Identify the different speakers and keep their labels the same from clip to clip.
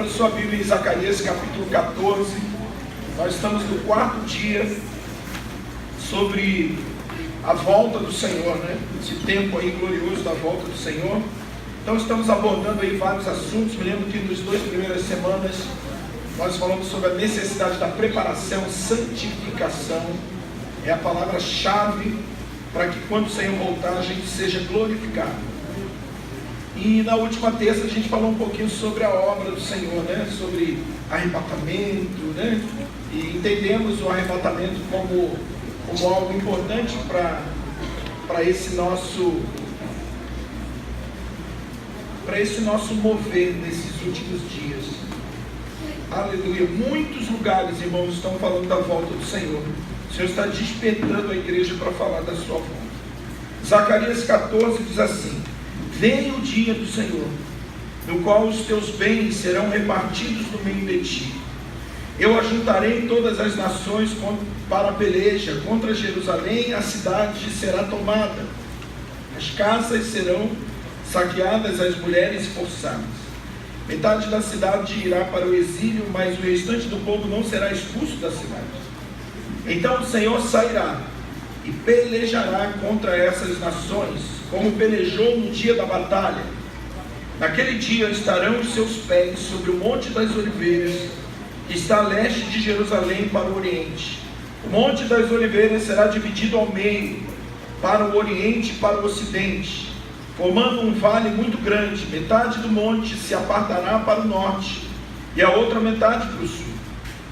Speaker 1: Abra sua Bíblia em Zacarias capítulo 14. Nós estamos no quarto dia sobre a volta do Senhor, né? Esse tempo aí glorioso da volta do Senhor. Então estamos abordando aí vários assuntos. Me lembro que nas 2 primeiras semanas nós falamos sobre a necessidade da preparação, santificação. É a palavra-chave para que quando o Senhor voltar a gente seja glorificado. E na última terça a gente falou um pouquinho sobre a obra do Senhor, né? Sobre arrebatamento, né? E entendemos o arrebatamento como algo importante para esse nosso mover nesses últimos dias. Aleluia. Muitos lugares, irmãos, estão falando da volta do Senhor. O Senhor está despertando a igreja para falar da sua volta. Zacarias 14 diz assim: vem o dia do Senhor, no qual os teus bens serão repartidos no meio de ti. Eu ajuntarei todas as nações para a peleja contra Jerusalém, a cidade será tomada, as casas serão saqueadas, as mulheres forçadas. Metade da cidade irá para o exílio, mas o restante do povo não será expulso da cidade. Então o Senhor sairá e pelejará contra essas nações, como pelejou no dia da batalha. Naquele dia estarão os seus pés sobre o Monte das Oliveiras, que está a leste de Jerusalém para o oriente. O Monte das Oliveiras será dividido ao meio, para o oriente e para o ocidente, formando um vale muito grande. Metade do monte se apartará para o norte, e a outra metade para o sul.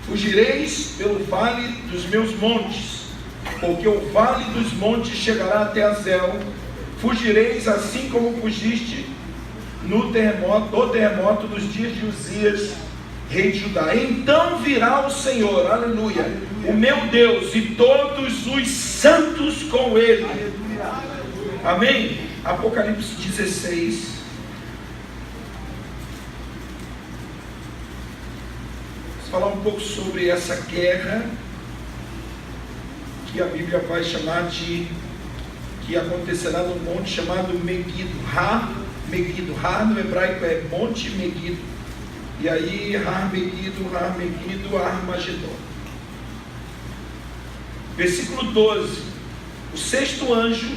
Speaker 1: Fugireis pelo vale dos meus montes, porque o vale dos montes chegará até Azel. Fugireis assim como fugiste do terremoto dos dias de Uzias, rei de Judá. Então virá o Senhor, aleluia, o meu Deus, e todos os santos com ele. Amém? Apocalipse 16. Vamos falar um pouco sobre essa guerra que a Bíblia vai chamar que acontecerá no monte chamado Megido. Megido. No hebraico é Monte Megido. E aí, Megido, Armagedon. Versículo 12. O sexto anjo,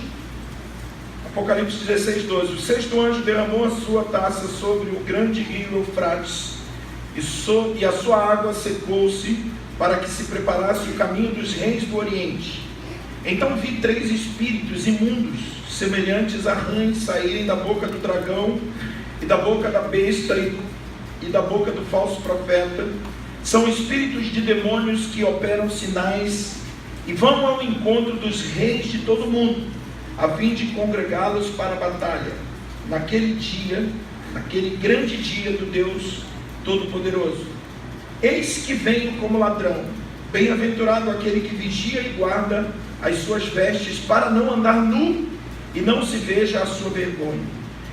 Speaker 1: Apocalipse 16, 12. O sexto anjo derramou a sua taça sobre o grande rio Eufrates, e a sua água secou-se, para que se preparasse o caminho dos reis do Oriente. Então vi 3 espíritos imundos, semelhantes a rãs, saírem da boca do dragão, e da boca da besta, e da boca do falso profeta. São espíritos de demônios que operam sinais, e vão ao encontro dos reis de todo o mundo, a fim de congregá-los para a batalha, naquele dia, naquele grande dia do Deus Todo-Poderoso. Eis que venho como ladrão. Bem-aventurado aquele que vigia e guarda as suas vestes, para não andar nu e não se veja a sua vergonha.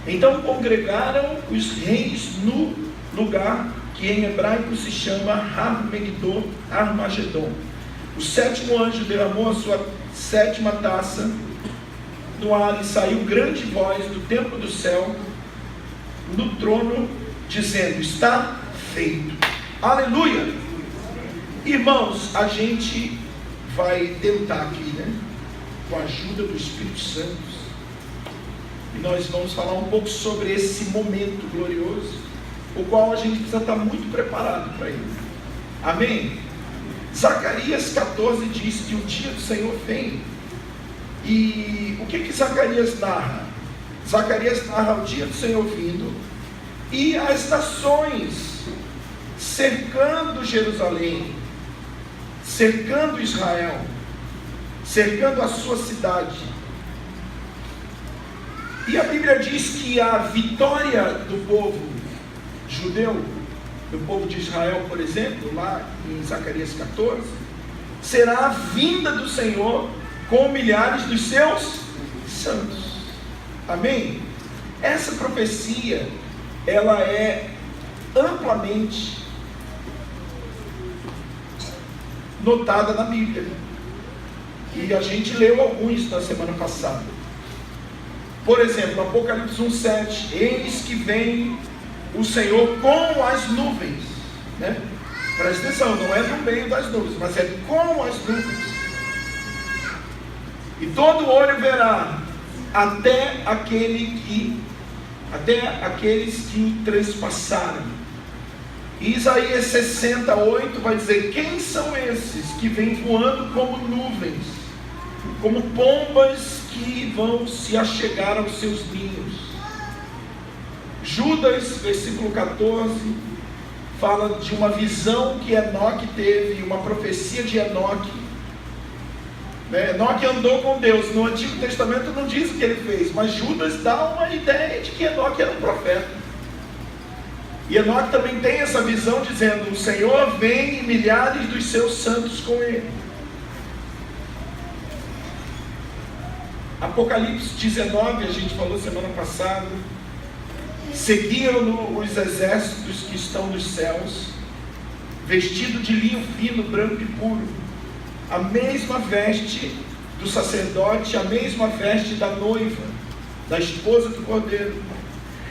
Speaker 1: Então congregaram os reis no lugar que em hebraico se chama Armagedon. O sétimo anjo derramou a sua 7ª taça no ar, e saiu grande voz do templo do céu, no trono, dizendo: está feito. Aleluia! Irmãos, a gente vai tentar aqui, né? Com a ajuda do Espírito Santo, e nós vamos falar um pouco sobre esse momento glorioso, o qual a gente precisa estar muito preparado para ele. Amém? Zacarias 14 diz que o dia do Senhor vem. E o que Zacarias narra? Zacarias narra o dia do Senhor vindo e as nações cercando Jerusalém, cercando Israel, cercando a sua cidade. E a Bíblia diz que a vitória do povo judeu, do povo de Israel, por exemplo, lá em Zacarias 14, será a vinda do Senhor com milhares dos seus santos. Amém? Essa profecia, ela é amplamente notada na Bíblia, e a gente leu alguns na semana passada. Por exemplo, Apocalipse 1:7, eis que vem o Senhor com as nuvens, né? Presta atenção, não é no meio das nuvens, mas é com as nuvens. E todo olho verá, até aqueles que o trespassaram. E Isaías 68 vai dizer: quem são esses que vêm voando como nuvens, como pombas que vão se achegar aos seus ninhos? Judas, versículo 14, fala de uma visão que Enoque teve, uma profecia de Enoque. Enoque andou com Deus. No Antigo Testamento não diz o que ele fez, mas Judas dá uma ideia de que Enoque era um profeta. E Enoque também tem essa visão dizendo: o Senhor vem e milhares dos seus santos com ele. Apocalipse 19, a gente falou semana passada. Seguiram-no os exércitos que estão nos céus, vestido de linho fino, branco e puro, a mesma veste do sacerdote, a mesma veste da noiva, da esposa do Cordeiro.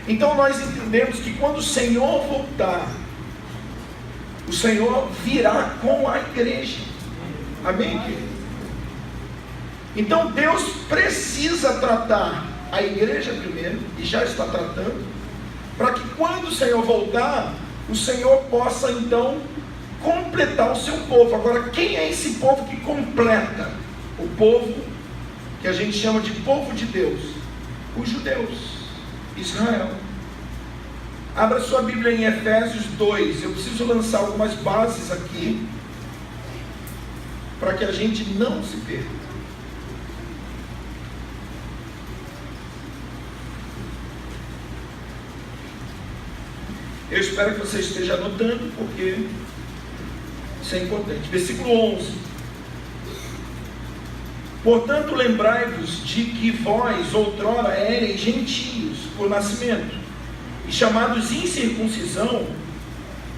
Speaker 1: Então nós entendemos que quando o Senhor voltar, o Senhor virá com a igreja. Amém, querido? Então Deus precisa tratar a igreja primeiro, e já está tratando, para que quando o Senhor voltar, o Senhor possa então completar o seu povo. Agora, quem é esse povo que completa? O povo que a gente chama de povo de Deus, os judeus, Israel. Abra sua Bíblia em Efésios 2. Eu preciso lançar algumas bases aqui, para que a gente não se perca. Eu espero que você esteja anotando, porque isso é importante. Versículo 11. Portanto, lembrai-vos de que vós outrora éreis gentios por nascimento, e chamados incircuncisão,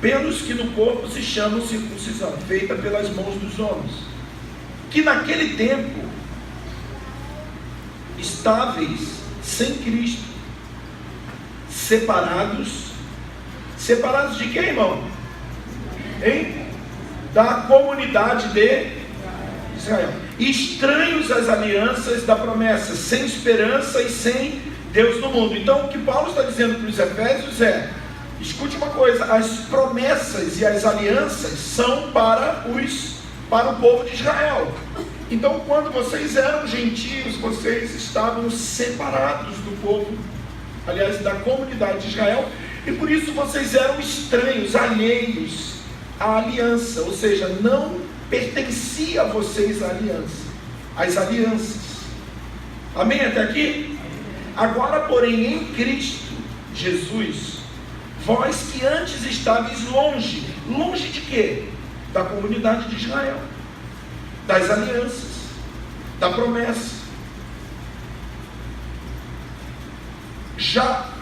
Speaker 1: pelos que no corpo se chamam circuncisão, feita pelas mãos dos homens, que naquele tempo estáveis sem Cristo, separados de quem, irmão? Da comunidade de Israel, estranhos às alianças da promessa, sem esperança e sem Deus no mundo. Então o que Paulo está dizendo para os Efésios é: escute uma coisa, as promessas e as alianças são para o povo de Israel. Então, quando vocês eram gentios, vocês estavam separados do povo, aliás, da comunidade de Israel, e por isso vocês eram estranhos, alheios à aliança, ou seja, não pertencia a vocês a aliança, as alianças. Amém até aqui? Agora, porém, em Cristo Jesus, vós que antes estáveis longe de quê? Da comunidade de Israel, das alianças, da promessa, já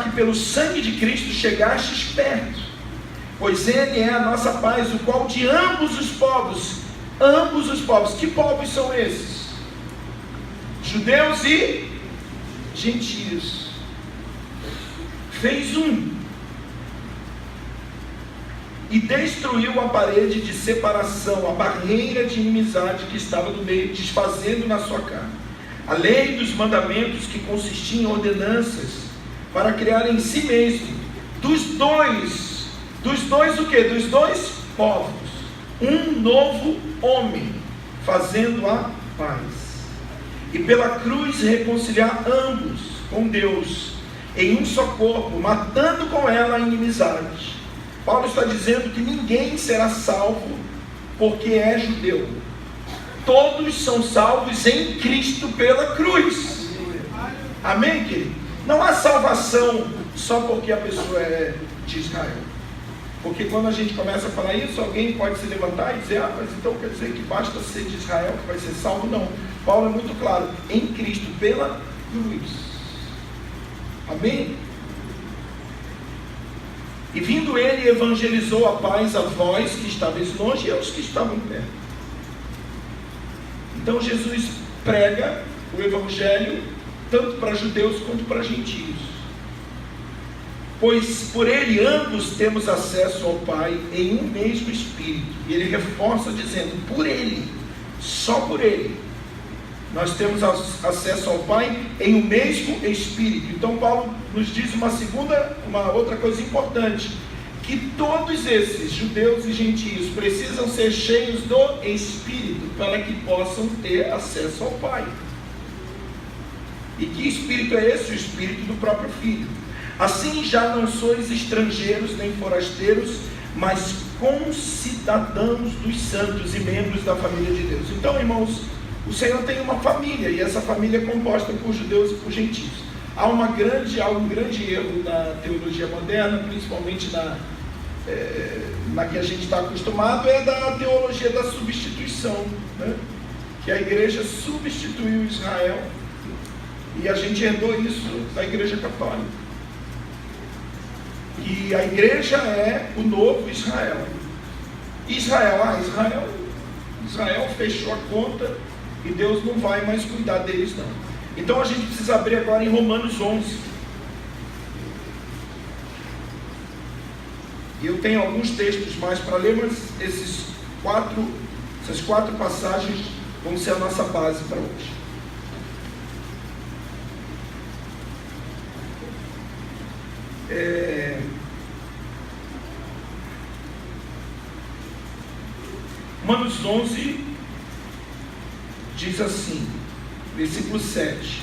Speaker 1: que pelo sangue de Cristo chegastes perto, pois Ele é a nossa paz, o qual de ambos os povos, que povos são esses? Judeus e gentios, fez um, e destruiu a parede de separação, a barreira de inimizade que estava no meio, desfazendo na sua carne a lei dos mandamentos, que consistia em ordenanças, para criar em si mesmo dos dois o quê? Dos dois povos, um novo homem, fazendo a paz, e pela cruz reconciliar ambos com Deus em um só corpo, matando com ela a inimizade. Paulo está dizendo que ninguém será salvo porque é judeu. Todos são salvos em Cristo pela cruz. Amém, querido? Não há salvação só porque a pessoa é de Israel. Porque quando a gente começa a falar isso, alguém pode se levantar e dizer: mas então quer dizer que basta ser de Israel que vai ser salvo? Não. Paulo é muito claro: em Cristo pela cruz. Amém? E vindo ele, evangelizou a paz a vós que estavais longe e aos que estavam perto. Então Jesus prega o evangelho tanto para judeus quanto para gentios. pois por ele ambos temos acesso ao Pai em um mesmo Espírito. E ele reforça dizendo, por ele, só por ele, nós temos acesso ao Pai em um mesmo Espírito. Então Paulo nos diz uma outra coisa importante, que todos esses, judeus e gentios, precisam ser cheios do Espírito, para que possam ter acesso ao Pai. E que Espírito é esse? O Espírito do próprio Filho. Assim já não sois estrangeiros nem forasteiros, mas concidadãos dos santos e membros da família de Deus. Então, irmãos, o Senhor tem uma família, e essa família é composta por judeus e por gentios. Há um grande erro na teologia moderna, principalmente na que a gente está acostumado, é da teologia da substituição, né? Que a igreja substituiu Israel, e a gente herdou isso da igreja católica. E a igreja é o novo Israel. Israel fechou a conta e Deus não vai mais cuidar deles, não. Então a gente precisa abrir agora em Romanos 11. E eu tenho alguns textos mais para ler, mas essas quatro passagens vão ser a nossa base para hoje. Romanos 11 diz assim, versículo 7: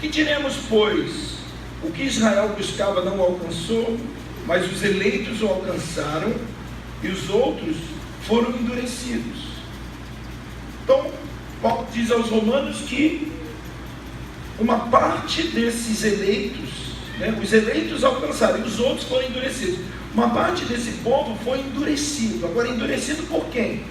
Speaker 1: que diremos, pois? O que Israel buscava não o alcançou, mas os eleitos o alcançaram, e os outros foram endurecidos. Então, Paulo diz aos romanos que uma parte desses eleitos, os eleitos alcançaram, e os outros foram endurecidos. Uma parte desse povo foi endurecido. Agora, endurecido por quem?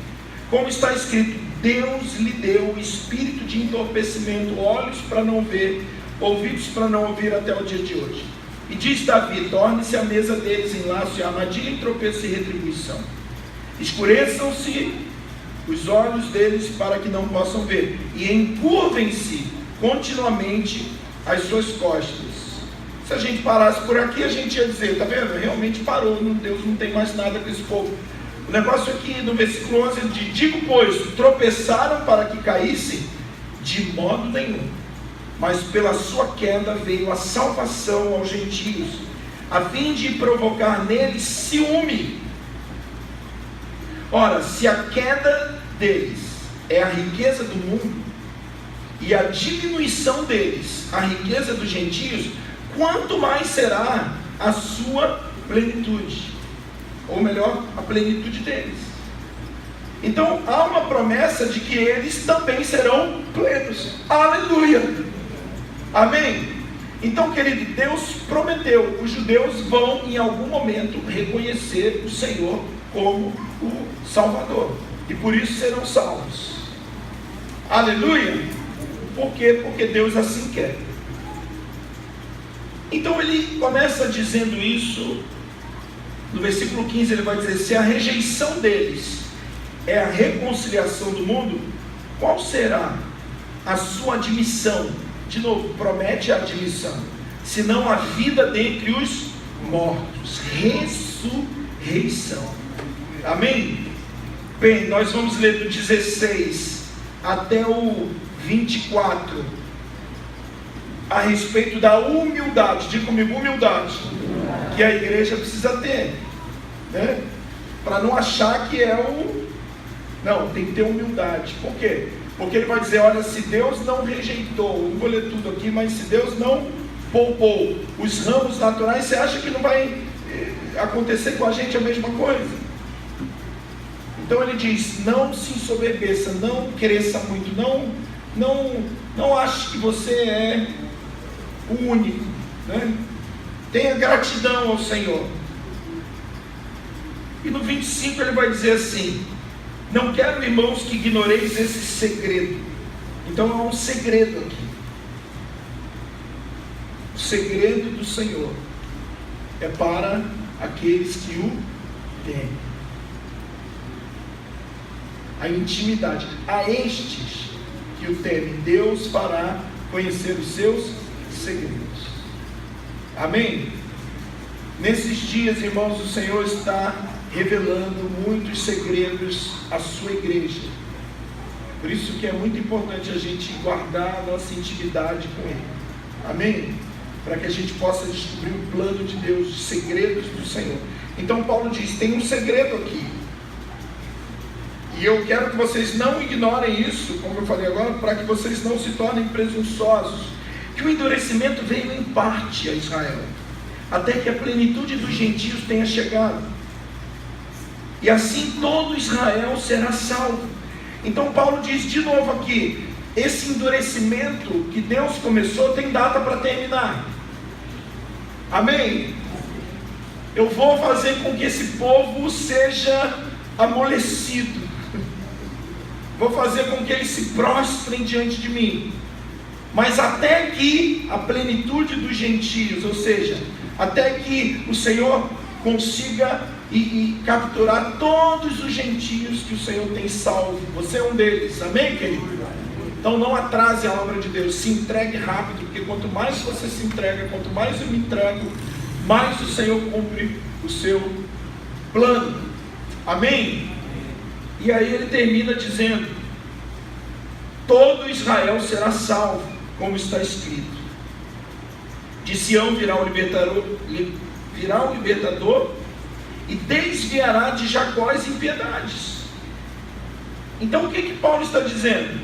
Speaker 1: Como está escrito, Deus lhe deu o espírito de entorpecimento, olhos para não ver, ouvidos para não ouvir até o dia de hoje. E diz Davi, torne-se a mesa deles em laço e armadilha, em tropeço e retribuição. Escureçam-se os olhos deles para que não possam ver, e encurvem-se continuamente as suas costas. Se a gente parasse por aqui, a gente ia dizer, está vendo? Realmente parou, Deus não tem mais nada com esse povo. O negócio aqui no versículo 11 diz, digo pois, tropeçaram para que caíssem? De modo nenhum, mas pela sua queda veio a salvação aos gentios, a fim de provocar neles ciúme. Ora, se a queda deles é a riqueza do mundo, e a diminuição deles a riqueza dos gentios, quanto mais será a sua plenitude? Ou melhor, a plenitude deles. Então há uma promessa de que eles também serão plenos. Aleluia! Amém? Então, querido, Deus prometeu, os judeus vão em algum momento reconhecer o Senhor como o Salvador, e por isso serão salvos. Aleluia! Por quê? Porque Deus assim quer. Então ele começa dizendo isso. No versículo 15 ele vai dizer, se a rejeição deles é a reconciliação do mundo, qual será a sua admissão? De novo, promete a admissão, senão a vida dentre os mortos, ressurreição. Amém? Bem, nós vamos ler do 16 até o 24, a respeito da humildade. Diga comigo, humildade, que a igreja precisa ter, né? Para não achar que não, tem que ter humildade. Por quê? Porque ele vai dizer, olha, se Deus não rejeitou, não vou ler tudo aqui, mas se Deus não poupou os ramos naturais, você acha que não vai acontecer com a gente a mesma coisa? Então ele diz, não se ensoberbeça, não cresça muito, não ache que você é o único, né? Tenha gratidão ao Senhor. E no 25 ele vai dizer assim, não quero, irmãos, que ignoreis esse segredo. Então há um segredo aqui. O segredo do Senhor é para aqueles que o temem. A intimidade. A estes que o temem, Deus fará conhecer os seus segredos. Amém? Nesses dias, irmãos, o Senhor está revelando muitos segredos à sua igreja. Por isso que é muito importante a gente guardar a nossa intimidade com Ele. Amém? Para que a gente possa descobrir o plano de Deus, os segredos do Senhor. Então Paulo diz, tem um segredo aqui. E eu quero que vocês não ignorem isso, como eu falei agora, para que vocês não se tornem presunçosos. Que o endurecimento veio em parte a Israel, até que a plenitude dos gentios tenha chegado. E assim todo Israel será salvo. Então Paulo diz de novo aqui, esse endurecimento que Deus começou tem data para terminar. Amém? Eu vou fazer com que esse povo seja amolecido. Vou fazer com que eles se prostrem diante de mim. Mas até que a plenitude dos gentios, ou seja, até que o Senhor consiga e capturar todos os gentios que o Senhor tem salvo. Você é um deles, amém, querido? Então não atrase a obra de Deus, se entregue rápido, porque quanto mais você se entrega, quanto mais eu me entrego, mais o Senhor cumpre o seu plano. Amém? E aí ele termina dizendo, todo Israel será salvo, como está escrito. De Sião virá o libertador e desviará de Jacó as impiedades. Então o que Paulo está dizendo?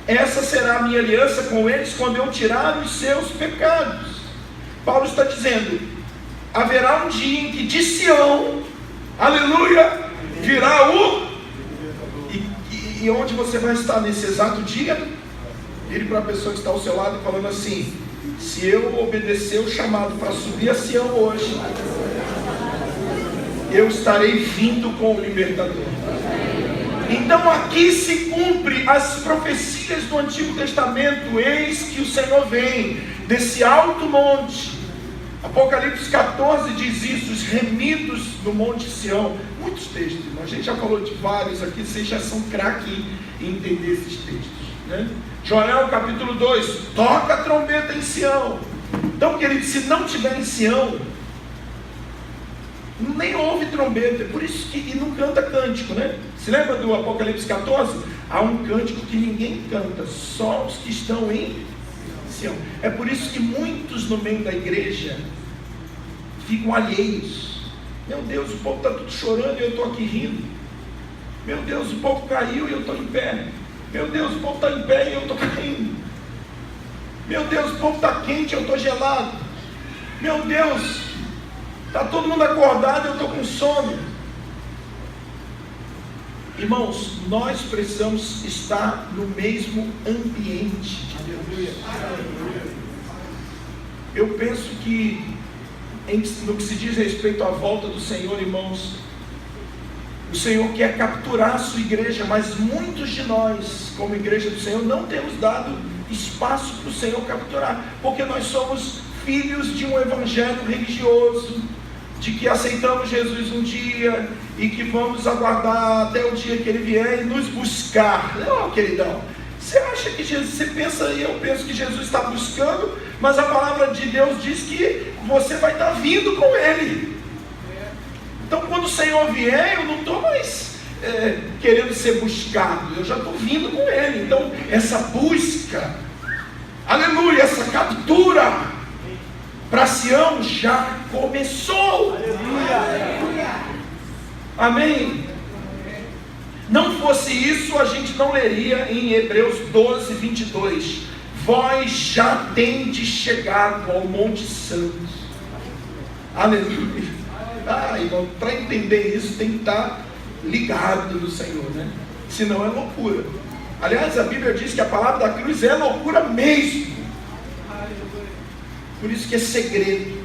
Speaker 1: Essa será a minha aliança com eles quando eu tirar os seus pecados. Paulo está dizendo, haverá um dia em que de Sião, aleluia, virá o... E onde você vai estar nesse exato dia? Vire para a pessoa que está ao seu lado falando assim, se eu obedecer o chamado para subir a Sião hoje, eu estarei vindo com o libertador. Então aqui se cumpre as profecias do Antigo Testamento. Eis que o Senhor vem desse alto monte. Apocalipse 14 diz isso, os remidos do monte Sião. Muitos textos, a gente já falou de vários aqui, vocês já são craque em entender esses textos, né? Joel capítulo 2, toca a trombeta em Sião. Então, querido, se não tiver em Sião, nem ouve trombeta, por isso que, e não canta cântico, né? Se lembra do Apocalipse 14? Há um cântico que ninguém canta, só os que estão em Sião. É por isso que muitos no meio da igreja ficam alheios. Meu Deus, o povo está tudo chorando e eu estou aqui rindo. Meu Deus, o povo caiu e eu estou em pé. Meu Deus, o povo está em pé e eu estou caindo. Meu Deus, o povo está quente e eu estou gelado. Meu Deus, está todo mundo acordado e eu estou com sono. Irmãos, nós precisamos estar no mesmo ambiente de Deus. Eu penso que no que se diz respeito à volta do Senhor, irmãos, o Senhor quer capturar a sua igreja, mas muitos de nós, como igreja do Senhor, não temos dado espaço para o Senhor capturar, porque nós somos filhos de um evangelho religioso, de que aceitamos Jesus um dia e que vamos aguardar até o dia que Ele vier e nos buscar. Não, queridão, você acha que Jesus, você pensa, eu penso que Jesus está buscando, mas a palavra de Deus diz que você vai estar vindo com Ele. Então quando o Senhor vier, eu não estou mais querendo ser buscado, eu já estou vindo com Ele. Então essa busca, aleluia, essa captura para Sião já começou. Aleluia. Amém. Não fosse isso, a gente não leria em Hebreus 12, 22. Vós já tendes chegado ao Monte Santo. Aleluia. Irmão, para entender isso tem que estar ligado no Senhor, né? Senão é loucura. Aliás, a Bíblia diz que a palavra da cruz é loucura mesmo. Por isso que é segredo.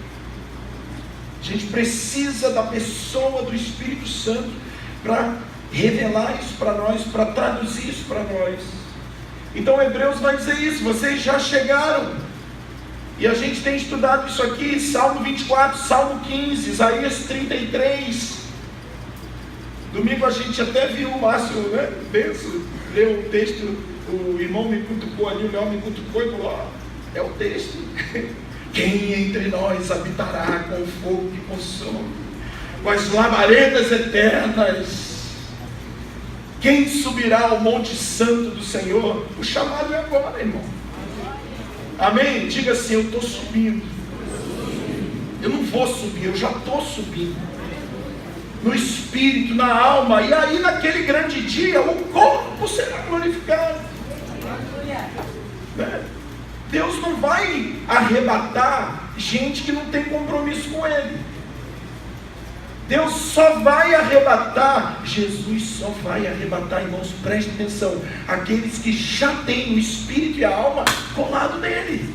Speaker 1: A gente precisa da pessoa do Espírito Santo para revelar isso para nós, para traduzir isso para nós. Então Hebreus vai dizer isso, vocês já chegaram. E a gente tem estudado isso aqui, Salmo 24, Salmo 15, Isaías 33. Domingo a gente até viu o Márcio, né? Leu o texto, o irmão me cutucou ali, o Léo me cutucou e falou, é o texto. Quem entre nós habitará com o fogo que consome, com as labaredas eternas? Quem subirá ao monte santo do Senhor? O chamado é agora, irmão. Amém? Diga assim: eu estou subindo. Eu não vou subir, eu já estou subindo. No espírito, na alma. E aí naquele grande dia o corpo será glorificado. Deus não vai arrebatar gente que não tem compromisso com Ele. Deus só vai arrebatar, Jesus só vai arrebatar, irmãos, preste atenção, aqueles que já têm o espírito e a alma colado nele.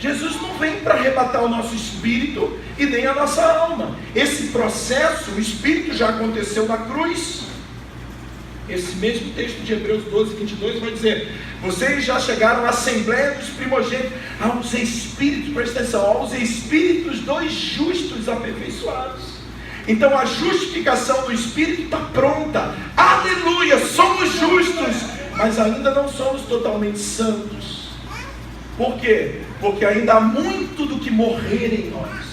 Speaker 1: Jesus não vem para arrebatar o nosso espírito e nem a nossa alma. Esse processo, o espírito já aconteceu na cruz. Esse mesmo texto de Hebreus 12, 22 vai dizer: vocês já chegaram à assembleia dos primogênitos, aos espíritos, presta atenção, aos espíritos dos justos aperfeiçoados. Então a justificação do espírito está pronta, aleluia, somos justos, mas ainda não somos totalmente santos. Por quê? Porque ainda há muito do que morrer em nós.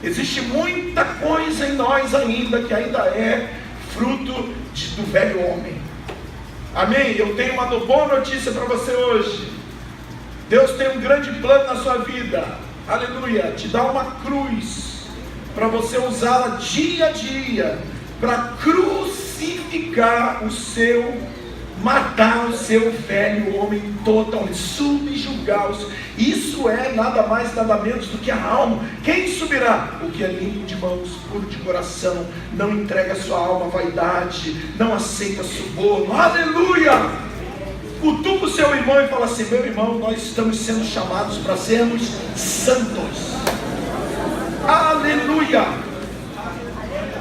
Speaker 1: Existe muita coisa em nós ainda que ainda é fruto do velho homem. Amém? Eu tenho uma boa notícia para você hoje. Deus tem um grande plano na sua vida. Aleluia. Te dá uma cruz para você usá-la dia a dia para crucificar o seu, matar o seu velho homem totalmente, subjugá-los. Isso é nada mais, nada menos do que a alma. Quem subirá? O que é limpo de mãos, puro de coração, não entrega sua alma à vaidade, não aceita suborno. Aleluia! Cutuca o seu irmão e fala assim: meu irmão, nós estamos sendo chamados para sermos santos. Aleluia!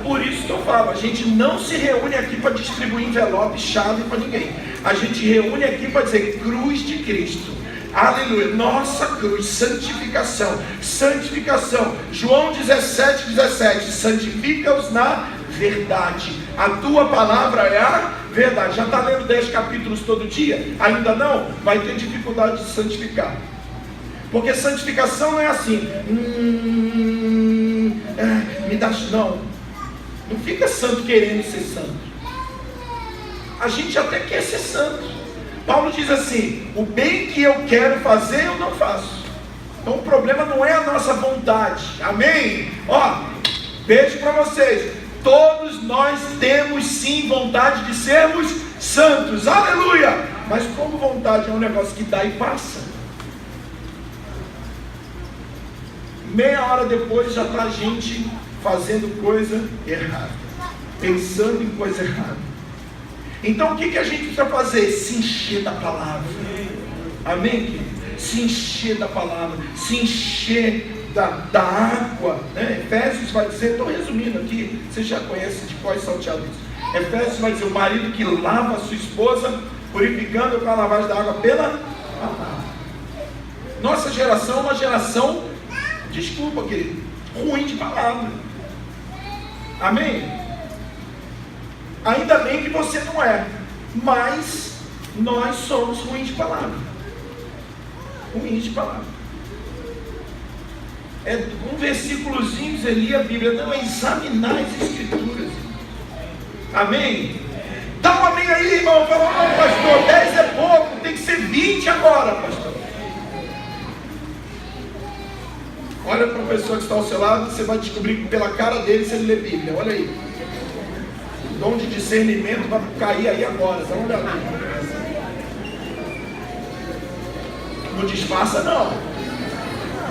Speaker 1: Por isso que eu falo, a gente não se reúne aqui para distribuir envelope, chave para ninguém. A gente reúne aqui para dizer cruz de Cristo. Aleluia, nossa cruz, santificação, santificação. João 17, 17, santifica-os na verdade. A tua palavra é a verdade. Já está lendo 10 capítulos todo dia? Ainda não? Vai ter dificuldade de santificar. Porque santificação não é assim, me dá, não fica santo querendo ser santo. A gente até quer ser santo. Paulo diz assim: o bem que eu quero fazer eu não faço. Então o problema não é a nossa vontade. Amém? Ó, beijo para vocês. Todos nós temos sim vontade de sermos santos. Aleluia! Mas como vontade é um negócio que dá e passa, meia hora depois já está a gente fazendo coisa errada, pensando em coisa errada. Então o que a gente precisa fazer? Se encher da palavra. Amém? Se encher da palavra, se encher da água, né? Efésios vai dizer, estou resumindo aqui, você já conhece de qual salteado isso. Efésios vai dizer: o marido que lava a sua esposa, purificando com a lavagem da água pela palavra. Nossa geração é uma geração, desculpa querido, ruim de palavra. Amém? Ainda bem que você não é, mas nós somos ruins de palavra. Ruins de palavra. É um versículozinho diz ali a Bíblia, não, é examinar as Escrituras. Amém? Dá um amém aí, irmão. Fala: não, pastor, 10 é pouco, tem que ser 20 agora, pastor. Olha para a pessoa que está ao seu lado, você vai descobrir pela cara dele se ele lê Bíblia. Olha aí. O dom de discernimento vai cair aí agora. Dá uma olhada. Não disfarça, não.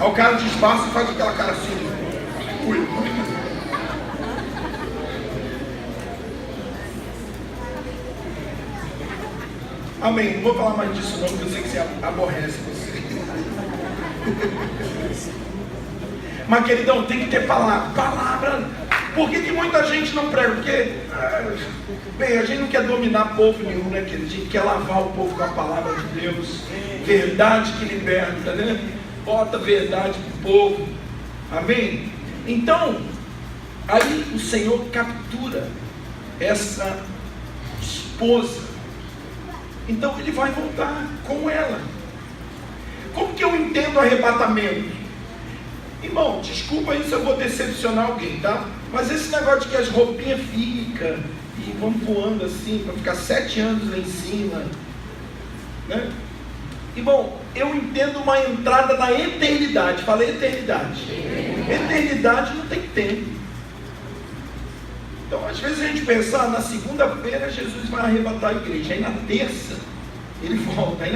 Speaker 1: Aí o cara disfarça e faz aquela cara assim. Ui. Amém. Não vou falar mais disso não, porque eu sei que você aborrece você. Mas queridão, tem que ter palavra. Palavra. Por que muita gente não prega? Porque, bem, a gente não quer dominar povo nenhum, né, querido? A gente quer lavar o povo com a palavra de Deus. Verdade que liberta, né? Bota verdade pro povo. Amém? Então, aí o Senhor captura essa esposa. Então ele vai voltar com ela. Como que eu entendo arrebatamento? Irmão, desculpa aí se eu vou decepcionar alguém, tá? Mas esse negócio de que as roupinhas ficam e vão voando assim, para ficar 7 anos lá em cima, né? Irmão, eu entendo uma entrada na eternidade. Falei eternidade. Eternidade não tem tempo. Então, às vezes a gente pensa, na segunda-feira Jesus vai arrebatar a igreja, aí na terça ele volta, aí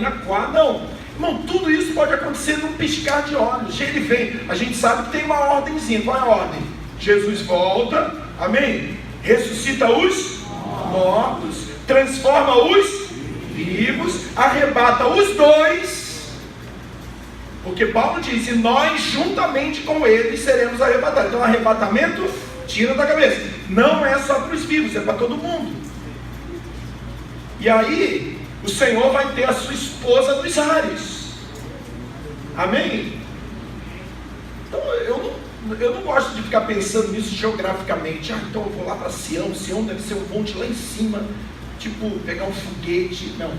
Speaker 1: na quarta, não. Irmão, tudo isso pode acontecer num piscar de olhos. Ele vem, a gente sabe que tem uma ordemzinha. Qual é a ordem? Jesus volta, amém? Ressuscita os mortos, transforma os vivos, arrebata os dois, porque Paulo diz, e nós juntamente com eles seremos arrebatados. Então arrebatamento, tira da cabeça, não é só para os vivos, é para todo mundo. E aí o Senhor vai ter a sua esposa nos ares, amém? Então eu não gosto de ficar pensando nisso geograficamente. Então eu vou lá para Sião, Sião deve ser um monte lá em cima, tipo pegar um foguete. Não,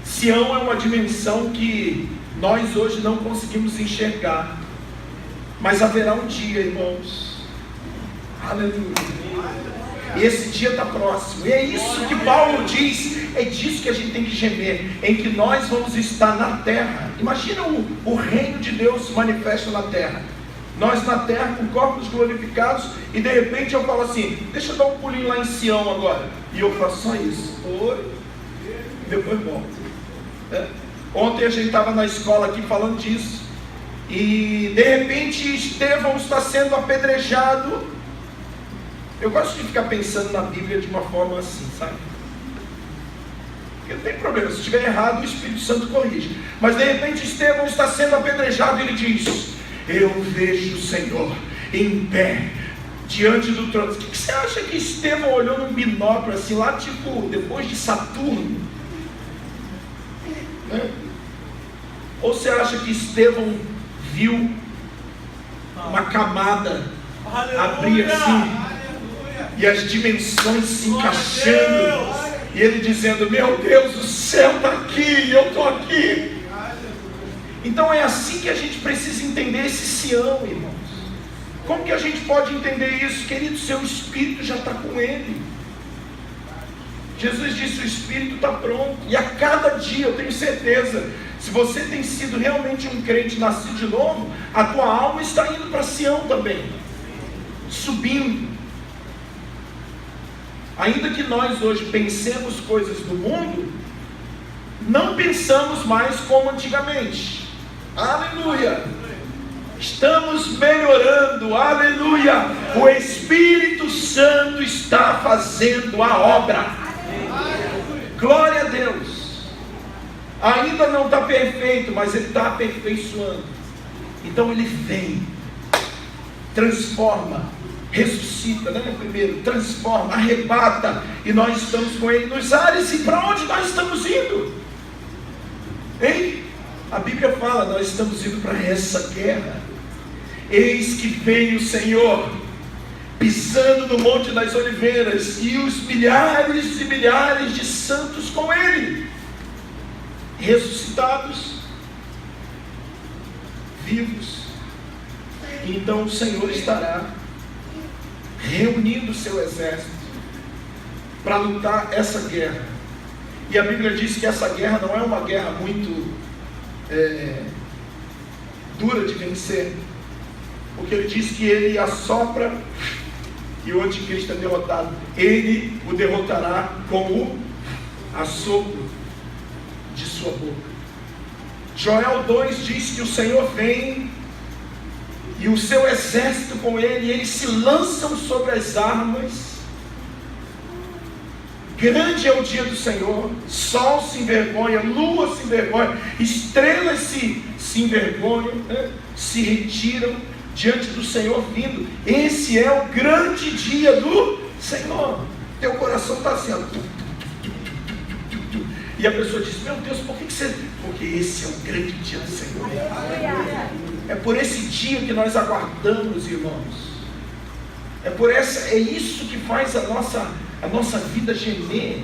Speaker 1: Sião é uma dimensão que nós hoje não conseguimos enxergar, mas haverá um dia, irmãos, aleluia, e esse dia está próximo, e é isso que Paulo diz, é disso que a gente tem que gemer, em que nós vamos estar na terra. Imagina o reino de Deus se manifesta na terra, nós na terra com corpos glorificados, e de repente eu falo assim, deixa eu dar um pulinho lá em Sião agora, e eu faço só isso, oi, depois volto. Ontem a gente estava na escola aqui falando disso, e de repente Estevão está sendo apedrejado. Eu gosto de ficar pensando na Bíblia de uma forma assim, sabe? Porque não tem problema, se estiver errado o Espírito Santo corrige. Mas de repente Estevão está sendo apedrejado e ele diz, eu vejo o Senhor em pé diante do trono. O que você acha que Estevão olhou num binóculo assim, lá tipo, depois de Saturno? Né? Ou você acha que Estevão viu uma camada abrir assim, e as dimensões se encaixando, e ele dizendo, meu Deus, o céu está aqui, e eu estou aqui. Então é assim que a gente precisa entender esse Sião, irmãos. Como que a gente pode entender isso? Querido, seu espírito já está com ele. Jesus disse, o espírito está pronto, e a cada dia, eu tenho certeza, se você tem sido realmente um crente nascido de novo, a tua alma está indo para Sião também, subindo. Ainda que nós hoje pensemos coisas do mundo, não pensamos mais como antigamente. Aleluia! Estamos melhorando, aleluia! O Espírito Santo está fazendo a obra. Glória a Deus! Ainda não está perfeito, mas Ele está aperfeiçoando. Então Ele vem, transforma, ressuscita, né? Primeiro, transforma, arrebata, e nós estamos com Ele nos ares. E para onde nós estamos indo? Hein? A Bíblia fala, nós estamos indo para essa guerra. Eis que vem o Senhor, pisando no Monte das Oliveiras, e os milhares e milhares de santos com Ele, ressuscitados, vivos. Então o Senhor estará reunindo o seu exército para lutar essa guerra. E a Bíblia diz que essa guerra não é uma guerra muito dura de vencer, porque ele diz que ele assopra e o anticristo é derrotado. Ele o derrotará com o assopro de sua boca. Joel 2 diz que o Senhor vem e o seu exército com ele, e eles se lançam sobre as armas. Grande é o dia do Senhor, sol se envergonha, lua se envergonha, estrelas se envergonham, né? Se retiram diante do Senhor vindo. Esse é o grande dia do Senhor. Teu coração está assim, ó. E a pessoa diz, meu Deus, por que você... Porque esse é o grande dia do Senhor. É por esse dia que nós aguardamos, irmãos. É isso que faz a nossa vida gemer.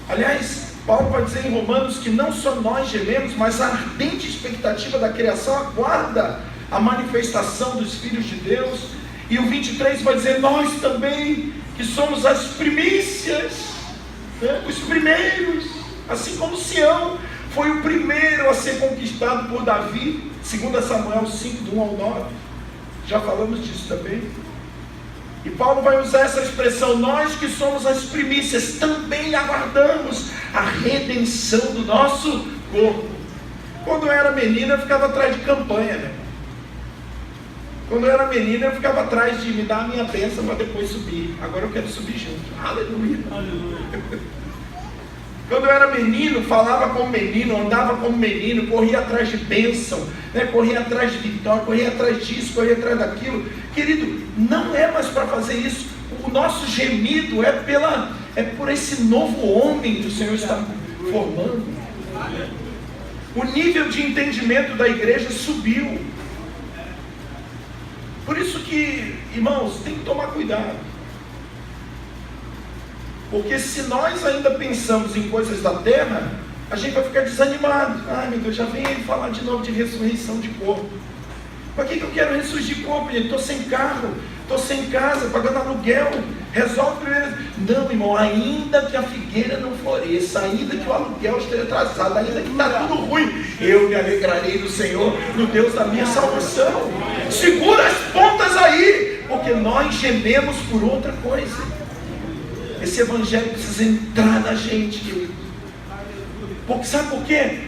Speaker 1: Aliás, Paulo vai dizer em Romanos que não só nós gememos, mas a ardente expectativa da criação aguarda a manifestação dos filhos de Deus. E o 23 vai dizer, nós também, que somos as primícias, né? Os primeiros, assim como Sião foi o primeiro a ser conquistado por Davi, 2 Samuel 5, do 1 ao 9, já falamos disso também. E Paulo vai usar essa expressão, nós que somos as primícias, também aguardamos a redenção do nosso corpo. Quando eu era menina, eu ficava atrás de campanha, né? Quando eu era menina, eu ficava atrás de me dar a minha bênção para depois subir. Agora eu quero subir junto. Aleluia. Aleluia. Quando eu era menino, falava como menino, andava como menino, corria atrás de bênção, né? Corria atrás de vitória, corria atrás disso, corria atrás daquilo. Querido, não é mais para fazer isso. O nosso gemido é por esse novo homem que o Senhor está formando. O nível de entendimento da igreja subiu. Por isso que, irmãos, tem que tomar cuidado. Porque se nós ainda pensamos em coisas da terra, a gente vai ficar desanimado. Ai meu Deus, já vem ele falar de novo de ressurreição de corpo. Para que eu quero ressurgir corpo, gente? Estou sem carro, estou sem casa, pagando aluguel. Resolve primeiro. Não, irmão, ainda que a figueira não floresça, ainda que o aluguel esteja atrasado, ainda que está tudo ruim, eu me alegrarei no Senhor, no Deus da minha salvação. Segura as pontas aí, porque nós gememos por outra coisa. Esse evangelho precisa entrar na gente, querido. Porque sabe por quê?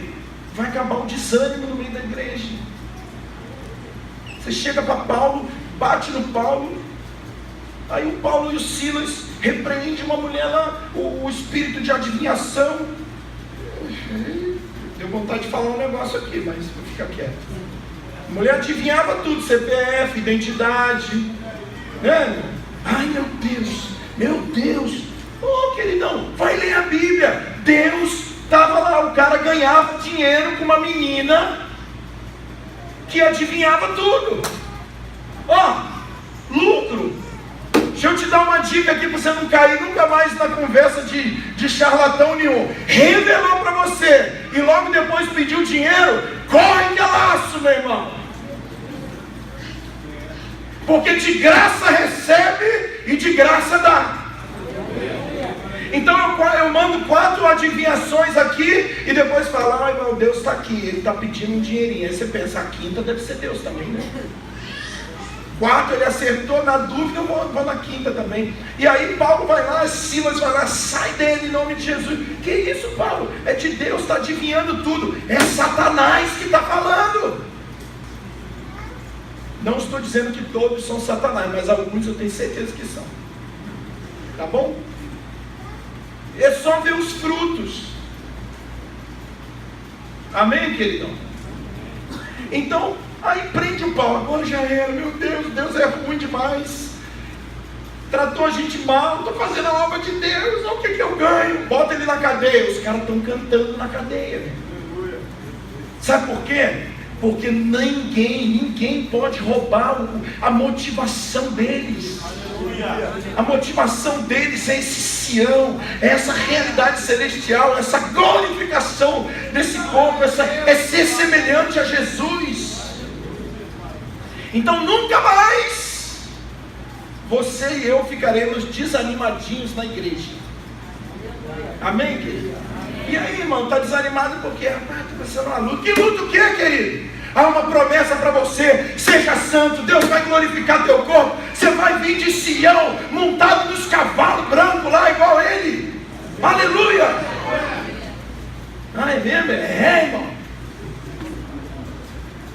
Speaker 1: Vai acabar o desânimo no meio da igreja. Você chega para Paulo, bate no Paulo, aí o Paulo e o Silas repreendem uma mulher lá, o espírito de adivinhação. Deu vontade de falar um negócio aqui, mas vou ficar quieto. A mulher adivinhava tudo, CPF, identidade, né? Ai meu Deus, oh queridão, vai ler a Bíblia. Deus estava lá, o cara ganhava dinheiro com uma menina que adivinhava tudo. Ó, lucro. Deixa eu te dar uma dica aqui para você não cair nunca mais na conversa de charlatão nenhum. Revelou para você e logo depois pediu dinheiro, corre que é laço, meu irmão. Porque de graça recebe e de graça dá. Então eu mando 4 adivinhações aqui e depois falo, ai meu Deus está aqui, ele está pedindo um dinheirinho. Aí você pensa, a quinta deve ser Deus também, né? 4 ele acertou, na dúvida eu vou na quinta também. E aí Paulo vai lá, Silas vai lá, sai dele em nome de Jesus. Que isso, Paulo? É de Deus, está adivinhando tudo. É Satanás que está falando. Não estou dizendo que todos são Satanás, mas alguns eu tenho certeza que são. Tá bom? É só ver os frutos. Amém, queridão? Então, aí prende o Paulo. Agora já era, meu Deus, Deus é ruim demais. Tratou a gente mal, estou fazendo a obra de Deus. O que eu ganho? Bota ele na cadeia. Os caras estão cantando na cadeia. Sabe por quê? Porque ninguém pode roubar a motivação deles. A motivação deles é esse Sião, é essa realidade celestial, essa glorificação desse corpo, é ser semelhante a Jesus. Então nunca mais você e eu ficaremos desanimadinhos na igreja. Amém, querido? E aí, irmão, está desanimado porque está passando uma luta. Que luta o que, querido? Há uma promessa para você, seja santo, Deus vai glorificar teu corpo, você vai vir de Sião, montado nos cavalos brancos lá, igual ele, aleluia. Ah, é mesmo? É, irmão.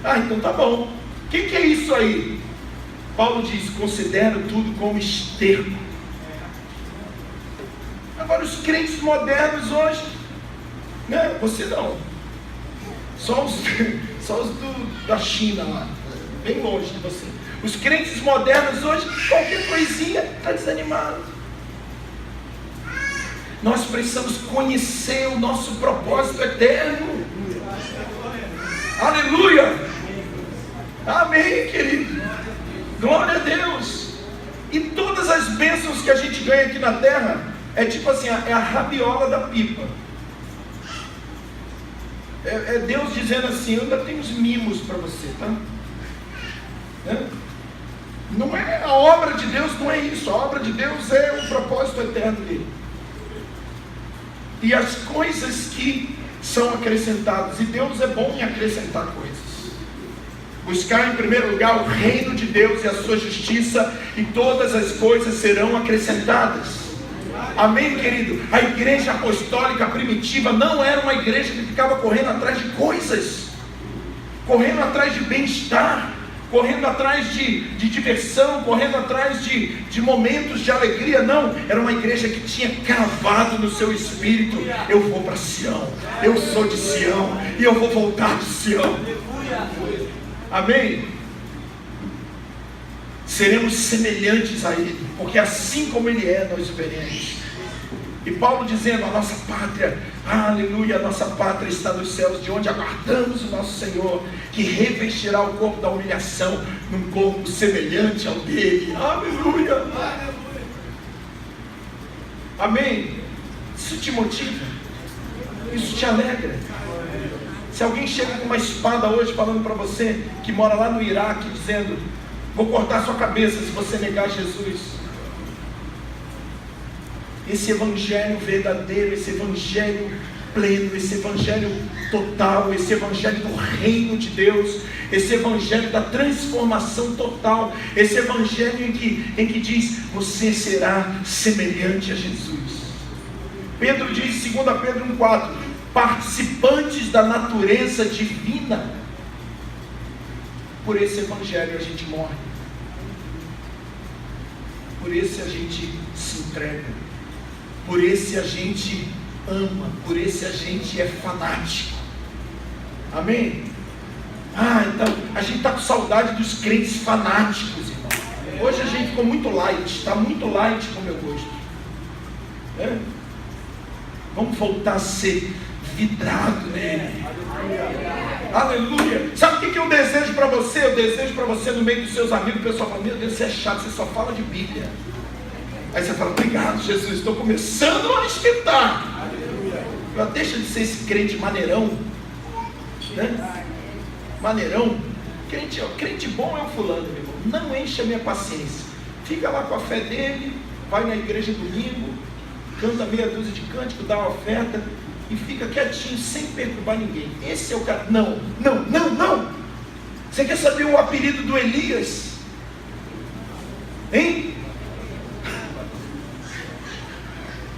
Speaker 1: Ah, então tá bom. O que é isso aí? Paulo diz, considero tudo como esterco. Agora os crentes modernos hoje, né? Você não, só os da China lá, bem longe de você. Os crentes modernos hoje, qualquer coisinha está desanimado. Nós precisamos conhecer o nosso propósito eterno. Aleluia. Amém, querido. Glória a Deus. E todas as bênçãos que a gente ganha aqui na terra é tipo assim, é a rabiola da pipa. É Deus dizendo assim: eu ainda tenho uns mimos para você, tá? Não é a obra de Deus, não é isso. A obra de Deus é o propósito eterno dele. E as coisas que são acrescentadas, e Deus é bom em acrescentar coisas. Buscar em primeiro lugar o reino de Deus e a sua justiça, e todas as coisas serão acrescentadas. Amém, querido? A igreja apostólica primitiva não era uma igreja que ficava correndo atrás de coisas, correndo atrás de bem-estar, correndo atrás de diversão, correndo atrás de momentos de alegria. Não, era uma igreja que tinha cravado no seu espírito: eu vou para Sião, eu sou de Sião, e eu vou voltar de Sião. Amém? Seremos semelhantes a Ele, porque assim como Ele é, nós o veremos. E Paulo dizendo: a nossa pátria, aleluia, a nossa pátria está nos céus, de onde aguardamos o nosso Senhor, que revestirá o corpo da humilhação num corpo semelhante ao dele. Aleluia. Amém? Isso te motiva? Isso te alegra? Se alguém chega com uma espada hoje falando para você, que mora lá no Iraque, dizendo: vou cortar sua cabeça se você negar Jesus. Esse evangelho verdadeiro, esse evangelho pleno, esse evangelho total, esse evangelho do reino de Deus, esse evangelho da transformação total, esse evangelho em que diz: você será semelhante a Jesus. Pedro diz, 2 Pedro 1,4: participantes da natureza divina. Por esse evangelho a gente morre, por esse a gente se entrega, por esse a gente ama, por esse a gente é fanático. Amém? Então a gente está com saudade dos crentes fanáticos, irmão. Hoje a gente ficou muito light, está muito light com o meu gosto. Vamos voltar a ser vidrado nele. Aleluia. Sabe o que eu desejo para você? Eu desejo para você, no meio dos seus amigos, o pessoal fala: meu Deus, você é chato, você só fala de Bíblia. Aí você fala: obrigado, Jesus, estou começando a esquentar. Deixa de ser esse crente maneirão, né? Maneirão. Crente bom é o fulano, meu irmão. Não enche a minha paciência. Fica lá com a fé dele, vai na igreja domingo, canta meia dúzia de cântico, dá uma oferta e fica quietinho, sem perturbar ninguém. Esse é o cara. Não. Você quer saber o apelido do Elias? Hein?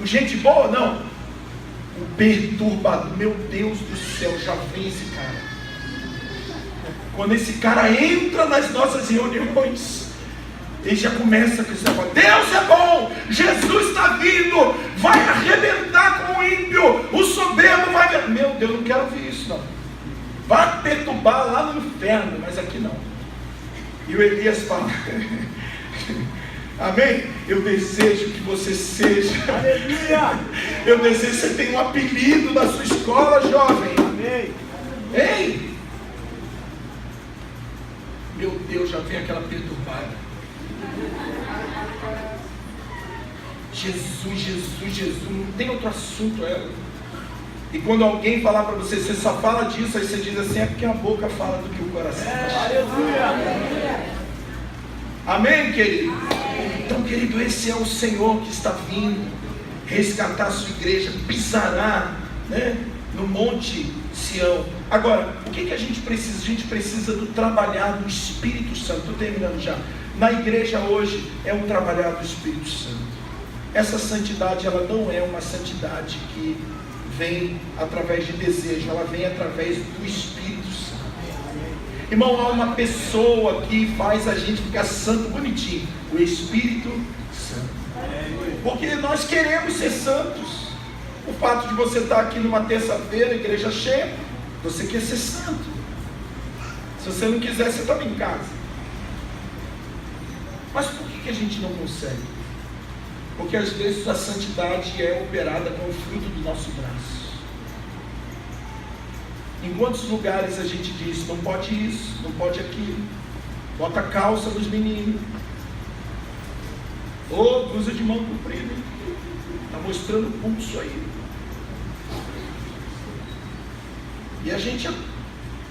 Speaker 1: O gente boa? Não. O perturbador. Meu Deus do céu, já vem esse cara. Quando esse cara entra nas nossas reuniões, ele já começa com esse negócio: Deus é bom, Jesus está vindo, vai arrebentar com o ímpio, o soberbo vai ver. Meu Deus, não quero ouvir isso não. Vai perturbar lá no inferno, mas aqui não. E o Elias fala: amém? Eu desejo que você seja. Aleluia! Eu desejo que você tenha um apelido na sua escola, jovem. Amém? Ei! Meu Deus, já vem aquela perturbada. Jesus, não tem outro assunto. E quando alguém falar para você, você só fala disso, aí você diz assim: é porque a boca fala do que o coração fala. Aleluia! Amém, querido? Então, querido, esse é o Senhor que está vindo resgatar a sua igreja, pisará, né, no Monte Sião. Agora, o que a gente precisa? A gente precisa do trabalhar do Espírito Santo. Estou terminando já. Na igreja hoje é um trabalhar do Espírito Santo. Essa santidade, ela não é uma santidade que vem através de desejo, ela vem através do Espírito Santo. Irmão, há uma pessoa que faz a gente ficar santo bonitinho: o Espírito Santo. Porque nós queremos ser santos. O fato de você estar aqui numa terça-feira, igreja cheia, você quer ser santo. Se você não quiser, você estava em casa. Mas por que a gente não consegue? Porque às vezes a santidade é operada com o fruto do nosso braço. Em quantos lugares a gente diz: não pode isso, não pode aquilo, bota calça nos meninos, ou blusa de mão comprida, está mostrando o pulso aí. E a gente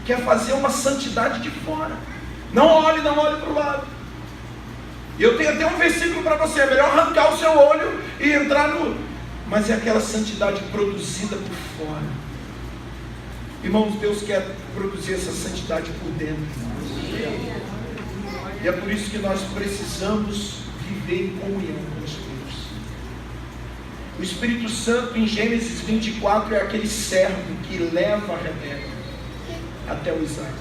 Speaker 1: quer fazer uma santidade de fora. Não olhe para o lado. E eu tenho até um versículo para você: é melhor arrancar o seu olho e entrar no... Mas é aquela santidade produzida por fora. Irmãos, Deus quer produzir essa santidade por dentro de nós. E é por isso que nós precisamos viver em comunhão com o Espírito Santo. O Espírito Santo, em Gênesis 24, é aquele servo que leva a Rebeca até o Isaac.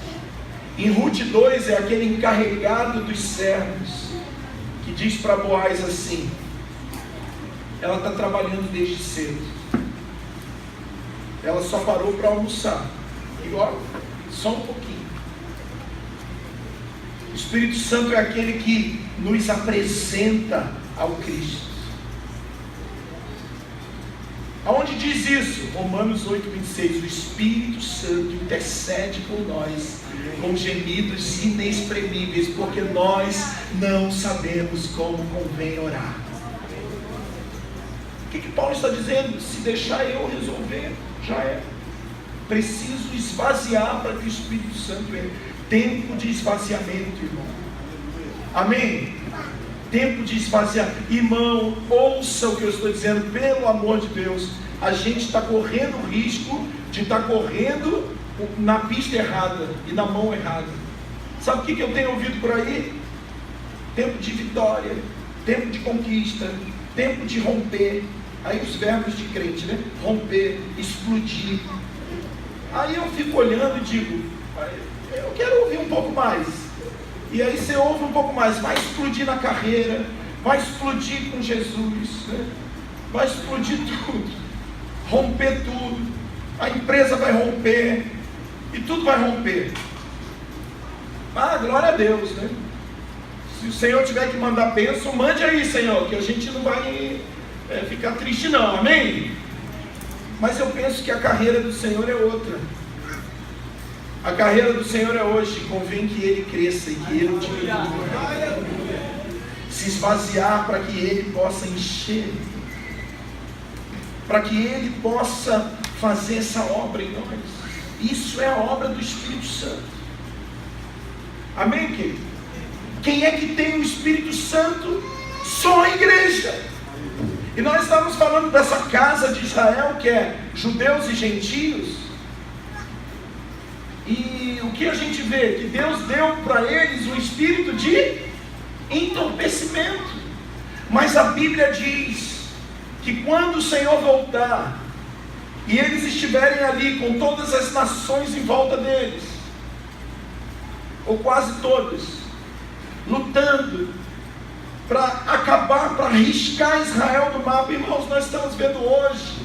Speaker 1: Em Ruth 2 é aquele encarregado dos servos que diz para Boaz assim: ela está trabalhando desde cedo, ela só parou para almoçar, e ó, só um pouquinho. O Espírito Santo é aquele que nos apresenta ao Cristo. Aonde diz isso? Romanos 8:26. O Espírito Santo intercede por nós com gemidos inexprimíveis, porque nós não sabemos como convém orar. O que Paulo está dizendo? Se deixar eu resolver, já é. Preciso esvaziar para que o Espírito Santo entre. Tempo de esvaziamento, irmão. Amém? Tempo de esvaziar. Irmão, ouça o que eu estou dizendo, pelo amor de Deus. A gente está correndo o risco de estar correndo na pista errada e na mão errada. Sabe o que eu tenho ouvido por aí? Tempo de vitória, tempo de conquista, tempo de romper. Aí os verbos de crente, né? Romper, explodir. Aí eu fico olhando e digo: eu quero ouvir um pouco mais. E aí você ouve um pouco mais. Vai explodir na carreira, vai explodir com Jesus, né? Vai explodir tudo, romper tudo. A empresa vai romper e tudo vai romper. Ah, glória a Deus, né? Se o Senhor tiver que mandar bênção, mande aí, Senhor, que a gente não vai ficar triste não, amém? Mas eu penso que a carreira do Senhor é outra. A carreira do Senhor é hoje. Convém que Ele cresça e que Ele diminua. Se esvaziar para que Ele possa encher, para que Ele possa fazer essa obra em nós. Isso é a obra do Espírito Santo. Amém, querido? Quem é que tem o Espírito Santo? Só a igreja. E nós estamos falando dessa casa de Israel, que é judeus e gentios. E o que a gente vê? Que Deus deu para eles um espírito de entorpecimento. Mas a Bíblia diz que quando o Senhor voltar e eles estiverem ali com todas as nações em volta deles, ou quase todas, lutando para acabar, para riscar Israel do mapa. Irmãos, nós estamos vendo hoje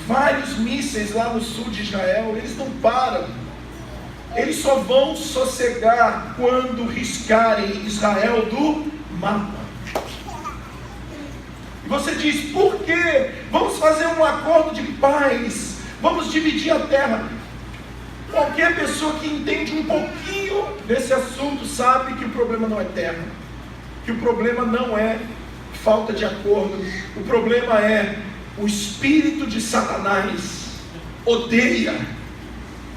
Speaker 1: vários mísseis lá no sul de Israel. Eles não param. Eles só vão sossegar quando riscarem Israel do mapa. E você diz: por quê? Vamos fazer um acordo de paz, vamos dividir a terra. Qualquer pessoa que entende um pouquinho desse assunto sabe que o problema não é terra, que o problema não é falta de acordo. O problema é o espírito de Satanás odeia.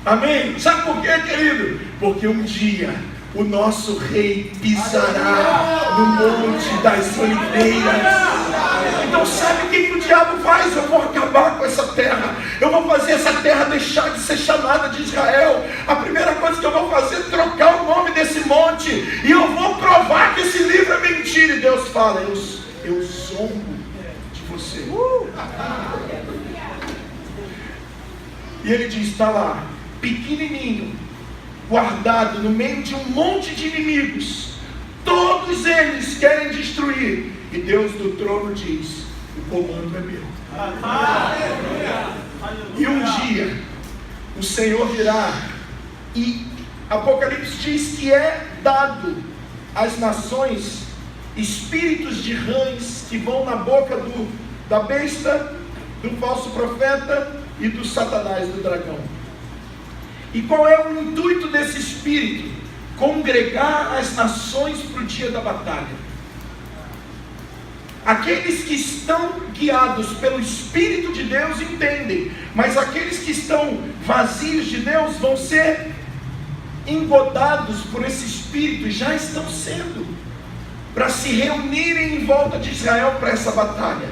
Speaker 1: Amém? Sabe por quê, querido? Porque um dia o nosso rei pisará no Monte das Oliveiras. Então sabe o que o diabo faz? Eu vou acabar com essa terra. Eu vou fazer essa terra deixar de ser chamada de Israel. A primeira coisa que eu vou fazer é trocar o nome desse monte. E eu vou provar que esse livro é mentira. E Deus fala: eu zombo de você. E ele diz: está lá, pequenininho, guardado no meio de um monte de inimigos. Todos eles querem destruir. E Deus do trono diz: o comando é meu. E um dia o Senhor virá, e Apocalipse diz que é dado às nações espíritos de rãs que vão na boca da besta, do falso profeta e do Satanás, do dragão. E qual é o intuito desse espírito? Congregar as nações para o dia da batalha. Aqueles que estão guiados pelo Espírito de Deus entendem, mas aqueles que estão vazios de Deus vão ser engodados por esse Espírito, e já estão sendo, para se reunirem em volta de Israel para essa batalha.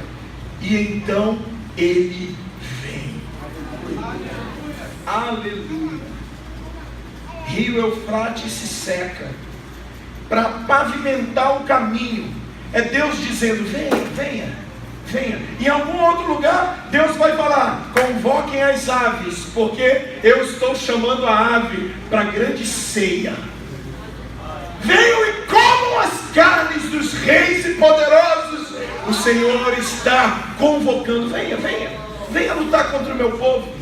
Speaker 1: E então ele vem. Aleluia. Rio Eufrates se seca para pavimentar o caminho. É Deus dizendo: venha, venha, venha. Em algum outro lugar, Deus vai falar: convoquem as aves, porque eu estou chamando a ave para a grande ceia. Venham e comam as carnes dos reis e poderosos. O Senhor está convocando: venha, venha, venha lutar contra o meu povo.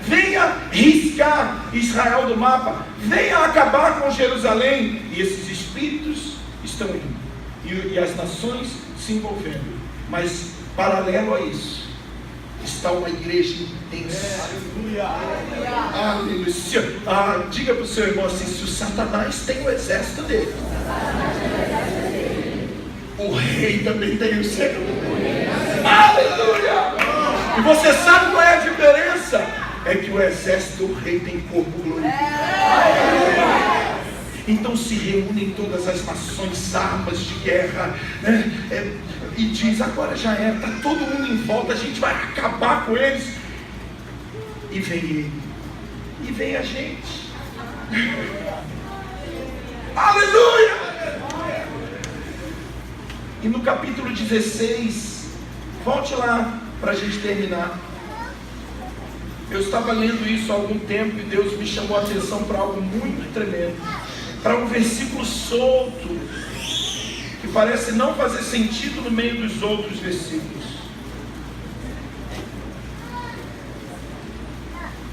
Speaker 1: Venha riscar Israel do mapa. Venha acabar com Jerusalém. E esses espíritos estão indo. E as nações se envolvendo. Mas paralelo a isso está uma igreja intensa. Aleluia. Diga para o seu irmão assim: se o Satanás tem o exército dele, o rei também tem o seu. Aleluia. E você sabe qual é a diferença? É que o exército do rei tem corpo glorioso. Então se reúnem todas as nações, armas de guerra, né? E diz: agora já era, está todo mundo em volta, a gente vai acabar com eles. E vem ele, e vem a gente. Aleluia! E no capítulo 16, volte lá para a gente terminar. Eu estava lendo isso há algum tempo e Deus me chamou a atenção para algo muito tremendo, para um versículo solto, que parece não fazer sentido no meio dos outros versículos.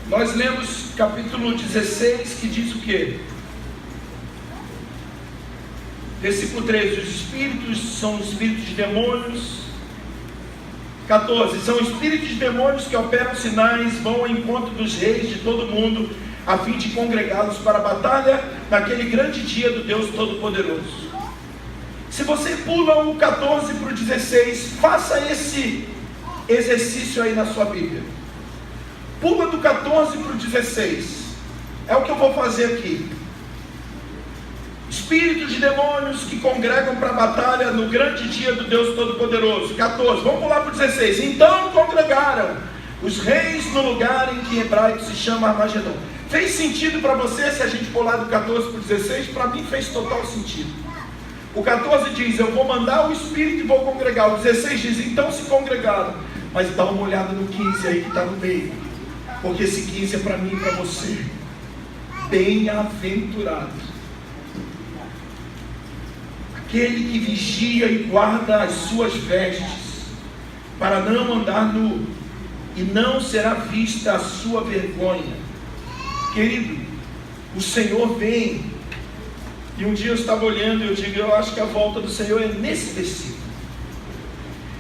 Speaker 1: Nós lemos capítulo 16, que diz o quê? Versículo 13: os espíritos são espíritos de demônios. 14: são espíritos de demônios que operam sinais, vão ao encontro dos reis de todo mundo, a fim de congregá-los para a batalha naquele grande dia do Deus Todo-Poderoso. Se você pula o 14 para o 16, faça esse exercício aí na sua Bíblia. Pula do 14 para o 16. É o que eu vou fazer aqui. Espíritos de demônios que congregam para a batalha no grande dia do Deus Todo-Poderoso. 14, vamos pular para o 16. Então congregaram os reis no lugar em que em hebraico se chama Armagedon. Fez sentido para você se a gente pular do 14 para o 16? Para mim fez total sentido. O 14 diz: eu vou mandar o Espírito e vou congregar. O 16 diz: então se congregaram. Mas dá uma olhada no 15 aí que está no meio, porque esse 15 é para mim e para você. Bem-aventurado aquele que vigia e guarda as suas vestes, para não andar nu, e não será vista a sua vergonha. Querido, o Senhor vem. E um dia eu estava olhando e eu digo: eu acho que a volta do Senhor é nesse versículo.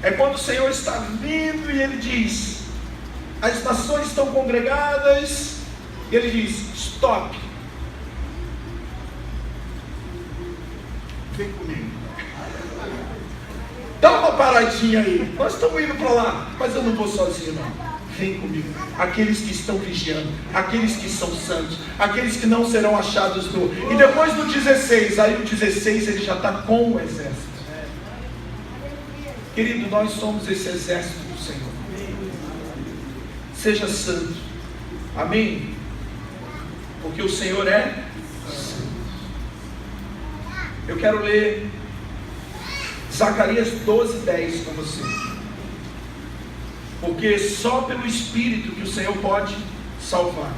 Speaker 1: É quando o Senhor está vindo e Ele diz: as nações estão congregadas, e Ele diz: stop, vem comigo. Dá uma paradinha aí. Nós estamos indo para lá, mas eu não vou sozinho não. Vem comigo. Aqueles que estão vigiando, aqueles que são santos, aqueles que não serão achados nu. E depois do 16, aí o 16 ele já está com o exército. Querido, nós somos esse exército do Senhor. Seja santo. Amém? Porque o Senhor é santo. Eu quero ler Zacarias 12:10 com você. Porque só pelo Espírito que o Senhor pode salvar.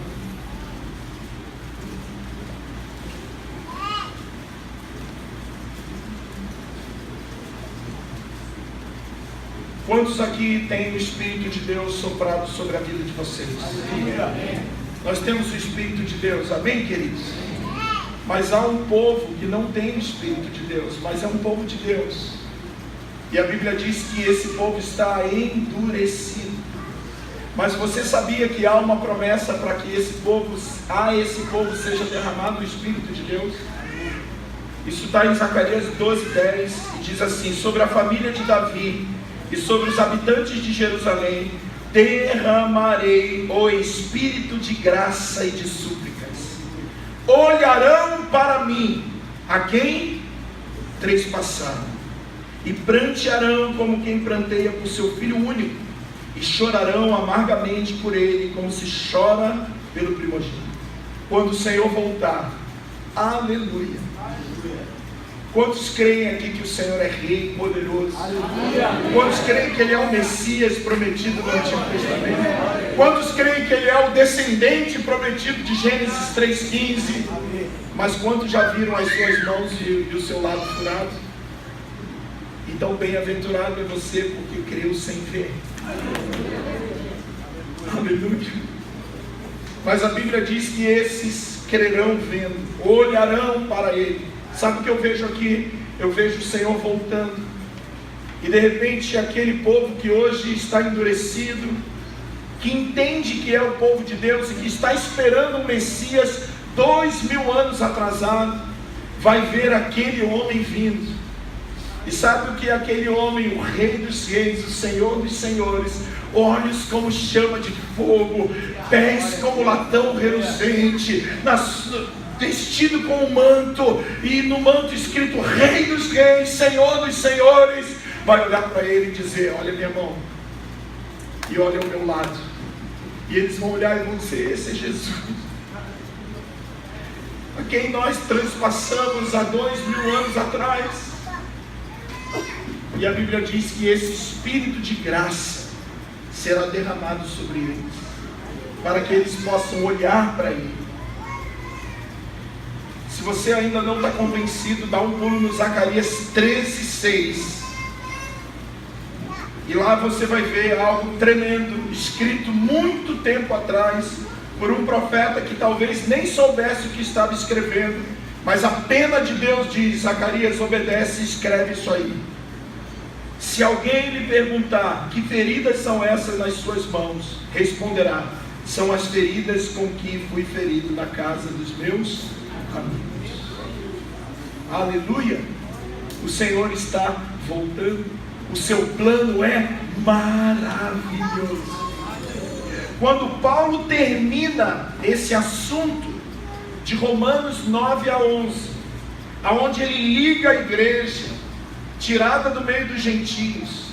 Speaker 1: Quantos aqui têm o Espírito de Deus soprado sobre a vida de vocês? Amém. Nós temos o Espírito de Deus, amém, queridos? Mas há um povo que não tem o Espírito de Deus, mas é um povo de Deus. E a Bíblia diz que esse povo está endurecido. Mas você sabia que há uma promessa para que esse povo seja derramado o Espírito de Deus? Isso está em Zacarias 12:10, e diz assim: sobre a família de Davi e sobre os habitantes de Jerusalém, derramarei o espírito de graça e de súplicas. Olharão para mim a quem trespassaram, e prantearão como quem pranteia por seu filho único, e chorarão amargamente por ele, como se chora pelo primogênito. Quando o Senhor voltar, aleluia. Quantos creem aqui que o Senhor é rei poderoso? Aleluia. Quantos creem que Ele é o Messias prometido no Antigo Testamento? Quantos creem que Ele é o descendente prometido de Gênesis 3:15? Mas quantos já viram as suas mãos e o seu lado furado? Então bem-aventurado é você, porque creu sem ver. Aleluia. Mas a Bíblia diz que esses crerão vendo, olharão para Ele. Sabe o que eu vejo aqui? Eu vejo o Senhor voltando, e de repente aquele povo que hoje está endurecido, que entende que é o povo de Deus e que está esperando o Messias 2000 anos atrasado, vai ver aquele homem vindo. E sabe o que é aquele homem? O Rei dos Reis, o Senhor dos Senhores, olhos como chama de fogo, pés como latão reluzente, vestido com um manto, e no manto escrito Rei dos Reis, Senhor dos Senhores. Vai olhar para ele e dizer: olha minha mão, e olha ao meu lado. E eles vão olhar e vão dizer: esse é Jesus, a quem nós transpassamos há 2000 anos atrás. E a Bíblia diz que esse espírito de graça será derramado sobre eles, para que eles possam olhar para Ele. Se você ainda não está convencido, dá um pulo no Zacarias 13:6. E lá você vai ver algo tremendo, escrito muito tempo atrás, por um profeta que talvez nem soubesse o que estava escrevendo. Mas a pena de Deus diz: Zacarias, obedece e escreve isso aí. Se alguém lhe perguntar: que feridas são essas nas suas mãos? Responderá: são as feridas com que fui ferido na casa dos meus amigos. Aleluia. O Senhor está voltando. O seu plano é maravilhoso. Quando Paulo termina esse assunto de Romanos 9-11, aonde ele liga a igreja tirada do meio dos gentios,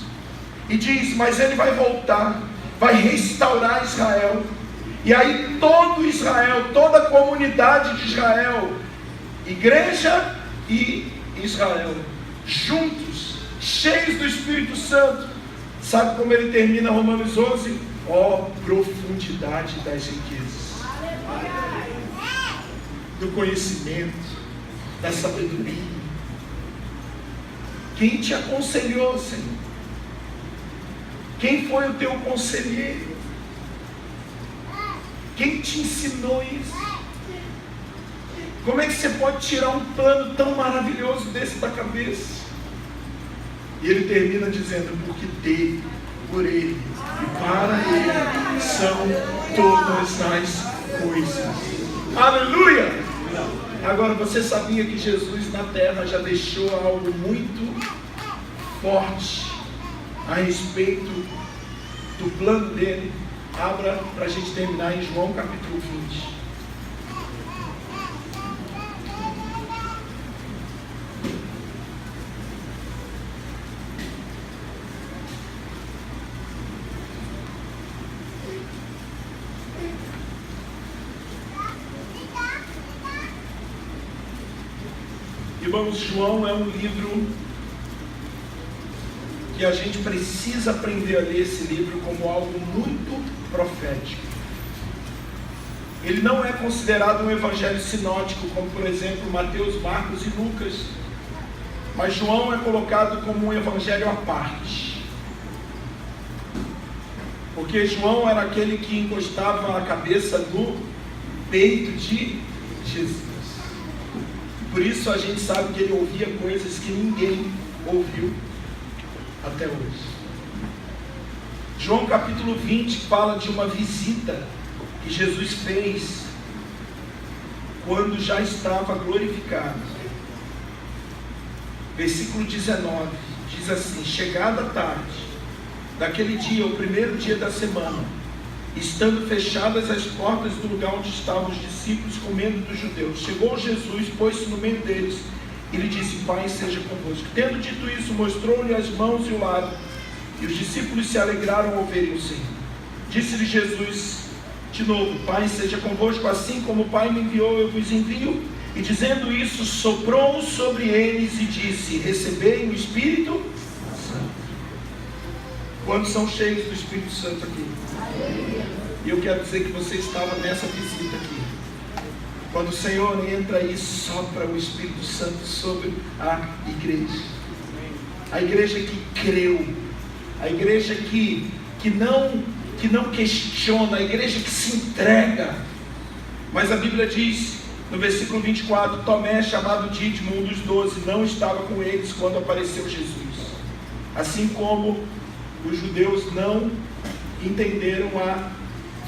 Speaker 1: e diz: mas ele vai voltar, vai restaurar Israel. E aí todo Israel, toda a comunidade de Israel, igreja e Israel, juntos, cheios do Espírito Santo. Sabe como ele termina Romanos 11? Ó, profundidade das riquezas, do conhecimento, da sabedoria. Quem te aconselhou, Senhor? Quem foi o teu conselheiro? Quem te ensinou isso? Como é que você pode tirar um plano tão maravilhoso desse da cabeça? E ele termina dizendo: porque dele, por ele e para ele são todas as coisas. Aleluia! Agora, você sabia que Jesus na terra já deixou algo muito forte a respeito do plano dele? Abra para a gente terminar em João capítulo 20. Irmãos, João é um livro que a gente precisa aprender a ler esse livro como algo muito profético. Ele não é considerado um evangelho sinótico, como por exemplo Mateus, Marcos e Lucas, mas João é colocado como um evangelho à parte, porque João era aquele que encostava a cabeça no peito de Jesus. Por isso a gente sabe que ele ouvia coisas que ninguém ouviu até hoje. João capítulo 20 fala de uma visita que Jesus fez quando já estava glorificado. versículo 19, diz assim: chegada a tarde daquele dia, o primeiro dia da semana, estando fechadas as portas do lugar onde estavam os discípulos com medo dos judeus, chegou Jesus, pôs-se no meio deles e lhe disse: Pai seja convosco. Tendo dito isso, mostrou-lhe as mãos e o lado, e os discípulos se alegraram ao verem o Senhor. Disse-lhe Jesus de novo: Pai seja convosco, assim como o Pai me enviou, eu vos envio. E dizendo isso, soprou sobre eles e disse: recebei o Espírito Santo. Quantos são cheios do Espírito Santo aqui? E eu quero dizer que você estava nessa visita aqui, quando o Senhor entra e sopra o Espírito Santo sobre a igreja. A igreja que creu, a igreja que não questiona, a igreja que se entrega. Mas a Bíblia diz no versículo 24: Tomé, chamado Dídimo, um dos 12, não estava com eles quando apareceu Jesus. Assim como os judeus não entenderam a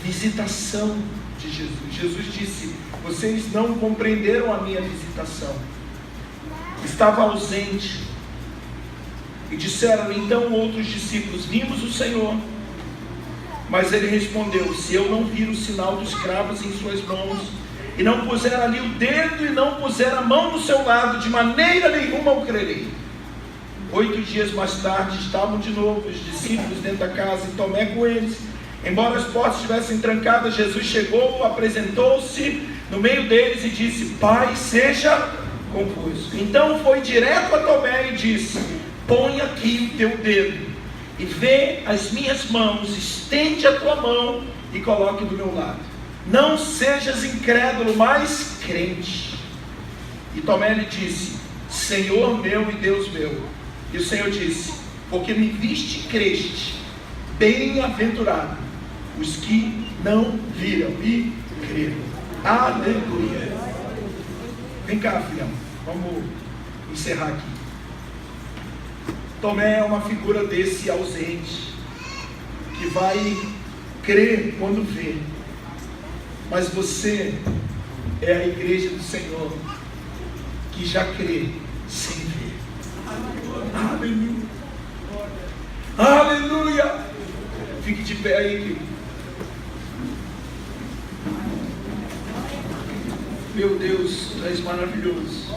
Speaker 1: visitação de Jesus. Jesus disse: vocês não compreenderam a minha visitação. Estava ausente. E disseram então outros discípulos: vimos o Senhor. Mas ele respondeu: se eu não vir o sinal dos cravos em suas mãos, e não puser ali o dedo, e não puser a mão no seu lado, de maneira nenhuma eu crerei. 8 dias mais tarde estavam de novo os discípulos dentro da casa, e Tomé com eles. Embora as portas estivessem trancadas, Jesus chegou, apresentou-se no meio deles e disse: Pai seja convosco. Então foi direto a Tomé e disse: põe aqui o teu dedo e vê as minhas mãos, estende a tua mão e coloque do meu lado. Não sejas incrédulo, mas crente. E Tomé lhe disse: Senhor meu e Deus meu. E o Senhor disse: porque me viste e creste, bem-aventurado os que não viram e creram. Aleluia. Vem cá, filhão, vamos encerrar aqui. Tomé é uma figura desse ausente, que vai crer quando vê. Mas você é a igreja do Senhor, que já crê sem ver. Aleluia. Aleluia. Fique de pé aí, querido. Meu Deus, tu és maravilhoso.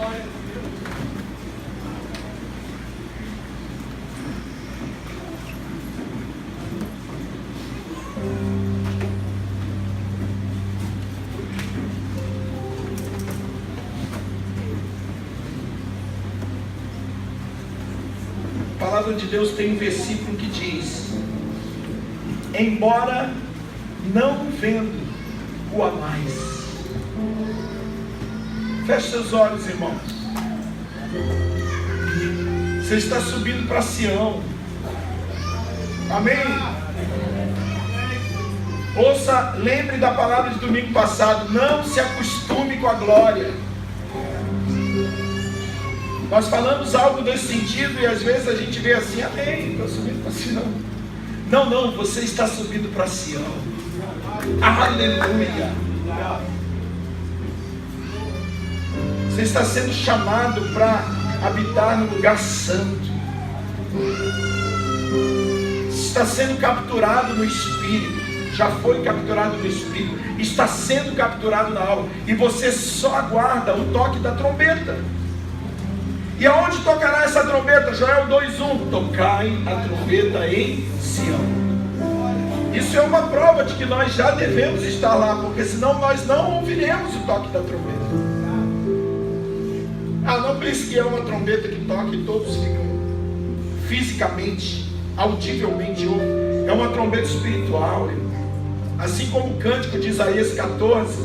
Speaker 1: A palavra de Deus tem um versículo que diz: embora não vendo, o amais. Feche seus olhos, irmãos. Você está subindo para Sião. Amém? Ouça, lembre da palavra de domingo passado: não se acostume com a glória. Nós falamos algo desse sentido e às vezes a gente vê assim: amém, estou subindo para Sião. Não, você está subindo para Sião. Aleluia. Você está sendo chamado para habitar no lugar santo. Está sendo capturado no Espírito. Já foi capturado no Espírito. Está sendo capturado na alma. E você só aguarda o toque da trombeta. E aonde tocará essa trombeta? Joel 2:1. Tocai a trombeta em Sião. Isso é uma prova de que nós já devemos estar lá, porque senão nós não ouviremos o toque da trombeta. Não pense que é uma trombeta que toca e todos ficam fisicamente, audivelmente ouvem. É uma trombeta espiritual, irmão. Assim como o cântico de Isaías 14,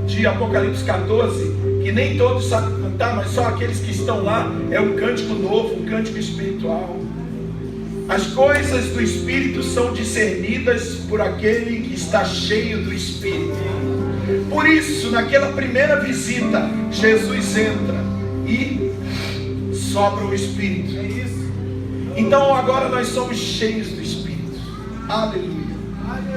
Speaker 1: de Apocalipse 14, que nem todos sabem cantar, mas só aqueles que estão lá. É um cântico novo, um cântico espiritual. As coisas do Espírito são discernidas por aquele que está cheio do Espírito. Por isso, naquela primeira visita, Jesus entra e sopra o Espírito. Então agora nós somos cheios do Espírito. Aleluia.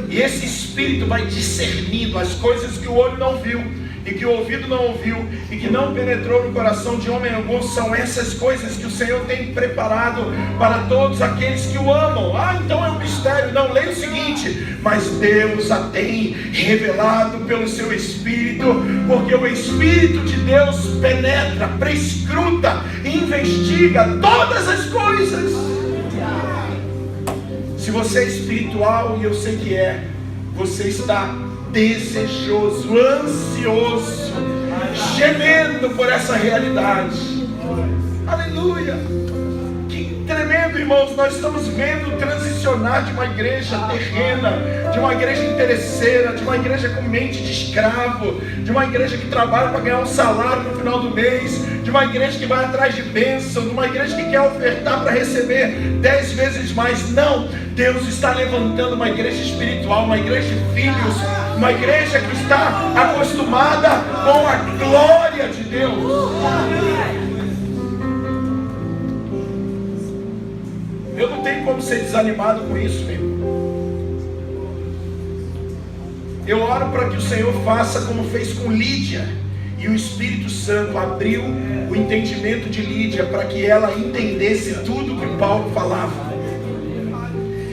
Speaker 1: E esse Espírito vai discernindo as coisas que o olho não viu, e que o ouvido não ouviu, e que não penetrou no coração de homem algum, são essas coisas que o Senhor tem preparado para todos aqueles que o amam. Então é um mistério. Não, leia o seguinte: mas Deus a tem revelado pelo seu Espírito, porque o Espírito de Deus penetra, prescruta, investiga todas as coisas. Se você é espiritual, e eu sei que você está desejoso, ansioso, gemendo por essa realidade. Aleluia! Que tremendo, irmãos. Nós estamos vendo transicionar de uma igreja terrena, de uma igreja interesseira, de uma igreja com mente de escravo, de uma igreja que trabalha para ganhar um salário no final do mês, de uma igreja que vai atrás de bênção, de uma igreja que quer ofertar para receber 10 vezes mais. Não! Deus está levantando uma igreja espiritual, uma igreja de filhos, uma igreja que está acostumada com a glória de Deus. Eu não tenho como ser desanimado com isso, meu irmão. Eu oro para que o Senhor faça como fez com Lídia, e o Espírito Santo abriu o entendimento de Lídia para que ela entendesse tudo que Paulo falava.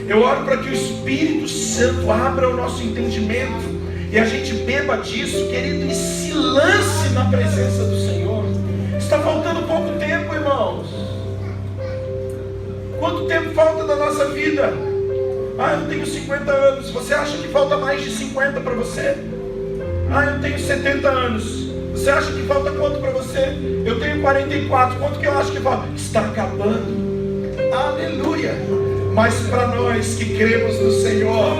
Speaker 1: Eu oro para que o Espírito Santo abra o nosso entendimento e a gente beba disso, querido, e se lance na presença do Senhor. Está faltando pouco tempo, irmãos. Quanto tempo falta da nossa vida? Eu tenho 50 anos. Você acha que falta mais de 50 para você? Eu tenho 70 anos. Você acha que falta quanto para você? Eu tenho 44. Quanto que eu acho que falta? Está acabando. Aleluia! Mas para nós que cremos no Senhor,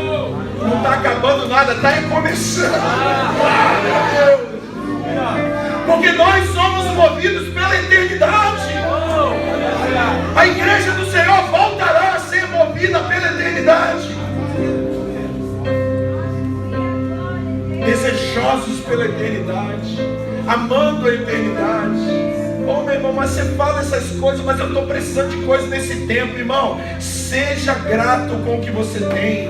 Speaker 1: não está acabando nada, está começando. Glória a Deus! Porque nós somos movidos pela eternidade. A igreja do Senhor voltará a ser movida pela eternidade. Desejosos pela eternidade, amando a eternidade. Meu irmão, mas você fala essas coisas, mas eu estou precisando de coisas nesse tempo, irmão. Seja grato com o que você tem.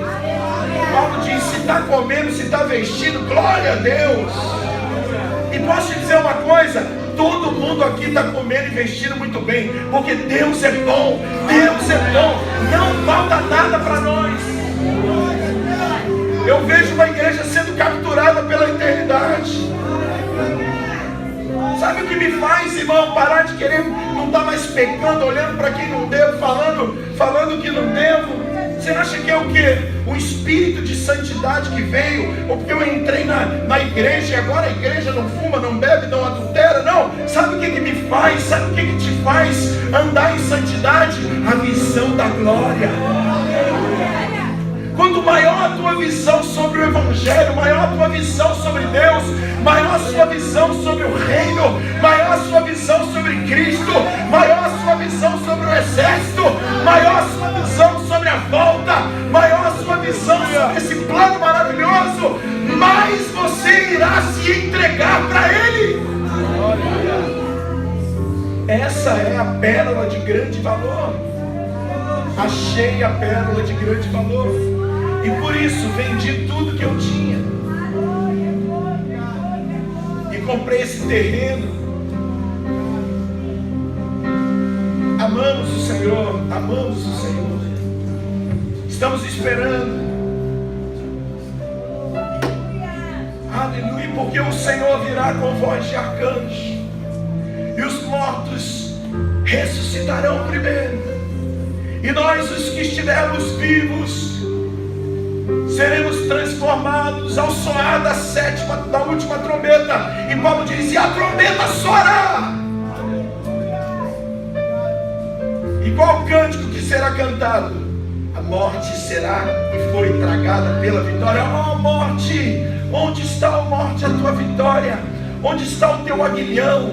Speaker 1: Paulo diz: se está comendo, se está vestindo, glória a Deus. E posso te dizer uma coisa: todo mundo aqui está comendo e vestindo muito bem, porque Deus é bom, Deus é bom, não falta nada para nós. Eu vejo uma igreja sendo capturada pela eternidade. Sabe o que me faz, irmão, parar de querer não estar mais pecando, olhando para quem não devo, falando que não devo? Você acha que é o quê? O espírito de santidade que veio? Ou porque eu entrei na igreja e agora a igreja não fuma, não bebe, não adultera? Não. Sabe o que me faz? Sabe o que te faz andar em santidade? A visão da glória. Quando maior a tua visão sobre o Evangelho, maior a tua visão sobre Deus, maior a sua visão sobre o reino, maior a sua visão sobre Cristo, maior a sua visão sobre o exército, maior a sua visão sobre a volta, maior a sua visão sobre esse plano maravilhoso, mais você irá se entregar para Ele. Essa é a pérola de grande valor. Achei a pérola de grande valor. E por isso vendi tudo que eu tinha e comprei esse terreno. Amamos o Senhor, amamos o Senhor. Estamos esperando. Aleluia, porque o Senhor virá com voz de arcanjo e os mortos ressuscitarão primeiro. E nós, os que estivermos vivos, seremos transformados ao soar da última trombeta. E Paulo diz: e a trombeta soará. E qual o cântico que será cantado? A morte será e foi tragada pela vitória. Ó morte, onde está, ó morte, a tua vitória? Onde está o teu aguilhão?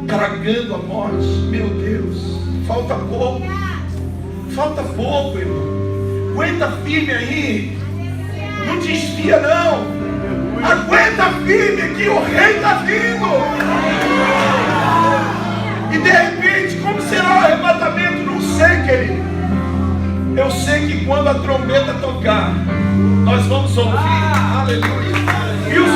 Speaker 1: Tragando a morte. Meu Deus, falta pouco. Falta pouco, irmão. Aguenta firme aí. Não desvia, não. Aguenta firme que o rei está vindo. E de repente, como será o arrebatamento? Não sei, querido. Eu sei que quando a trombeta tocar, nós vamos ouvir, aleluia. E os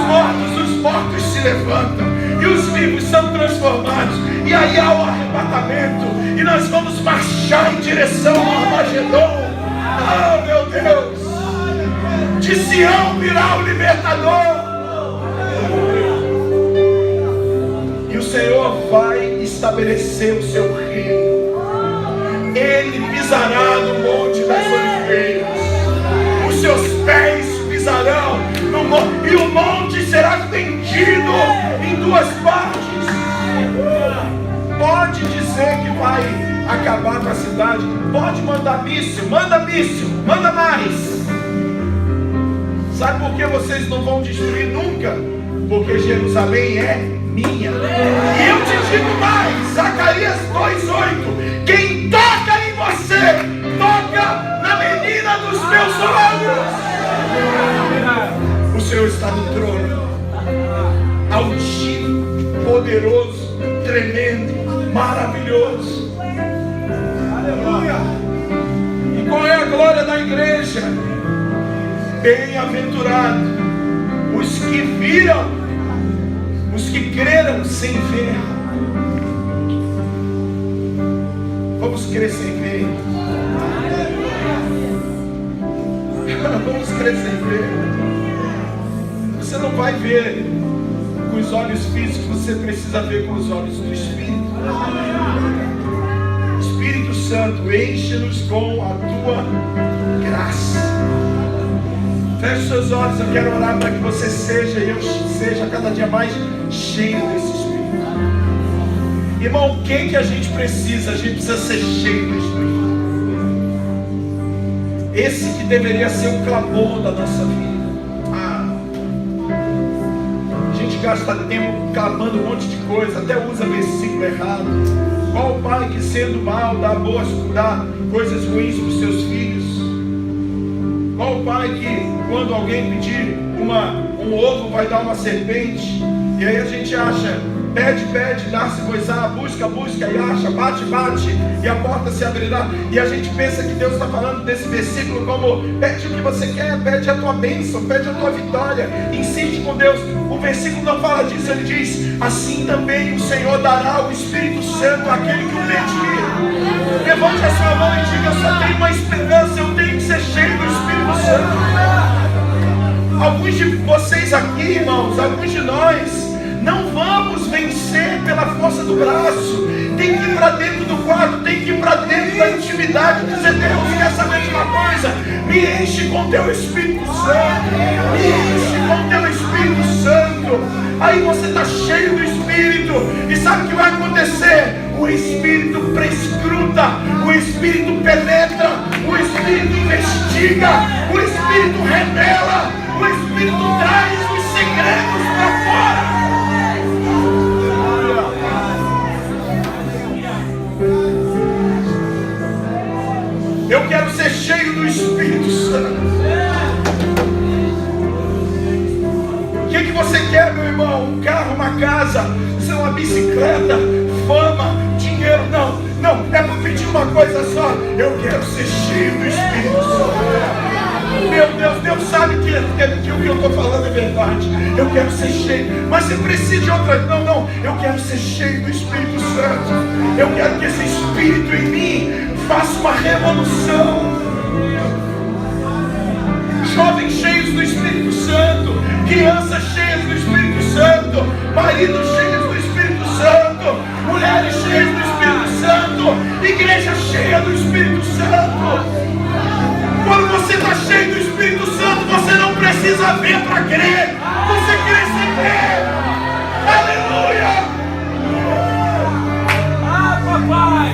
Speaker 1: mortos se levantam, e os vivos são transformados, e aí há o arrebatamento, e nós vamos marchar em direção ao Armagedon. Oh meu Deus, de Sião virá o libertador, e o Senhor vai estabelecer o seu reino. Ele pisará no Monte das Oliveiras, os seus pés pisarão no monte, e o monte será vendido em duas partes. Pode dizer que vai acabar com a cidade, pode mandar míssil, manda mais. Sabe por que vocês não vão destruir nunca? Porque Jerusalém é minha. E eu te digo mais, Zacarias 2:8, quem toca em você, toca na menina dos meus olhos. O Senhor está no trono, altivo, poderoso, tremendo, maravilhoso. Aleluia. E qual é a glória da igreja? Bem-aventurado os que viram, os que creram sem ver. Vamos crer sem ver. Vamos crer sem ver. Você não vai ver com os olhos físicos, você precisa ver com os olhos do Espírito. Espírito Santo, enche-nos com a tua graça. Feche seus olhos, eu quero orar para que você seja e eu seja cada dia mais cheio desse Espírito. Irmão, o que a gente precisa? A gente precisa ser cheio do Espírito. Esse que deveria ser o clamor da nossa vida. A gente gasta tempo clamando um monte de coisa, até usa versículo errado. Qual o pai que sendo mal dá coisas ruins para os seus filhos? Qual o pai que quando alguém pedir um ovo vai dar uma serpente? E aí a gente acha, pede, dá-se-vos-á, busca e acha, bate e a porta se abrirá. E a gente pensa que Deus está falando desse versículo como pede o que você quer, pede a tua bênção, pede a tua vitória, insiste com Deus. O versículo não fala disso, ele diz: assim também o Senhor dará o Espírito Santo àquele que o pedir. Levante a sua mão e diga: eu só tenho uma esperança, eu tenho que ser cheio do Espírito Santo. Alguns de vocês aqui, irmãos, alguns de nós, não vamos vencer pela força do braço. Tem que ir para dentro do quarto, tem que ir para dentro da intimidade, dizer: Deus, quer saber de uma coisa? Me enche com teu Espírito Santo, me enche com teu Espírito Santo. Aí você está cheio do Espírito, e sabe o que vai acontecer? O Espírito prescruta, o Espírito penetra, o Espírito investiga, o Espírito revela, o Espírito traz os segredos para fora. Eu quero ser cheio do Espírito Santo. O que você quer, meu irmão? Um carro, uma casa, uma bicicleta, fama, dinheiro? Não, é para pedir uma coisa só. Eu quero ser cheio do Espírito Santo. Meu Deus, Deus sabe que o que eu estou falando é verdade. Eu quero ser cheio, mas você precisa de outra. Não, eu quero ser cheio do Espírito Santo. Eu quero que esse Espírito em mim faça uma revolução. Jovens cheios do Espírito Santo, crianças cheias do Espírito Santo, maridos cheios do Espírito Santo, mulheres cheias do Espírito Santo, igreja cheia do Espírito Santo. Quando você está cheio do Espírito Santo, você não precisa ver para crer, você crê sem ver. Aleluia! Papai!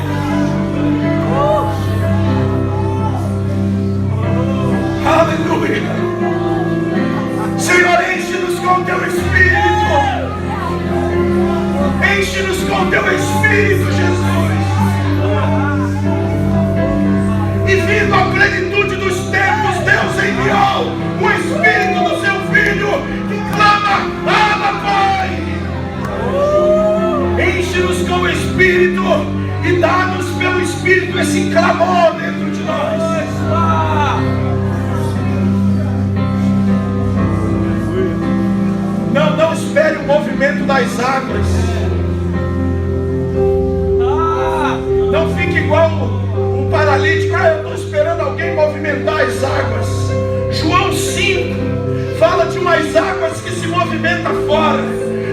Speaker 1: Aleluia! Senhor, enche-nos com teu Espírito. Enche-nos com teu Espírito, Jesus. E vindo a plenitude dos tempos, Deus enviou o Espírito do seu Filho, que clama: Abba, Pai. Enche-nos com o Espírito e dá-nos pelo Espírito esse clamor dentro de nós. espere o movimento das águas. Não fique igual o paralítico. Eu estou esperando alguém movimentar as águas. João 5 fala de umas águas que se movimentam fora.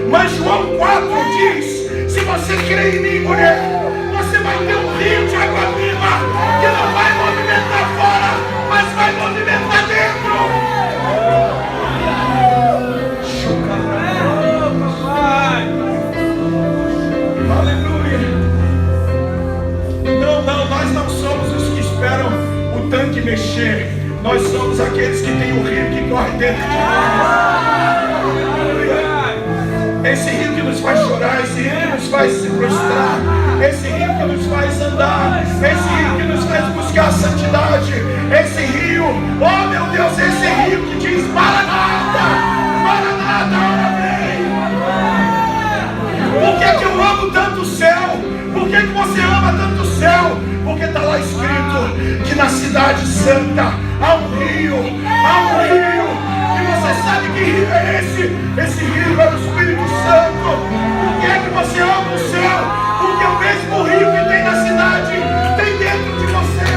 Speaker 1: Mas João 4 diz: se você crê em mim, mulher, você vai ter um rio de água viva que não vai movimentar fora, mas vai movimentar dentro. Aleluia. Não, nós não somos os que esperam o tanque mexer. Nós somos aqueles que têm o rio que corre dentro de nós. Esse rio que nos faz chorar, esse rio que nos faz se frustrar, esse rio que nos faz andar, esse rio que nos faz buscar a santidade, esse rio, oh meu Deus, esse rio que diz: Maranata, Maranata, ora vem. Por que eu amo tanto o céu? Por que você ama tanto o céu? Porque está lá escrito que na cidade santa há um rio, e você sabe que rio é esse? Esse rio é o Espírito Santo. Por que é que você ama o céu? Porque o mesmo rio que tem na cidade tem dentro de você.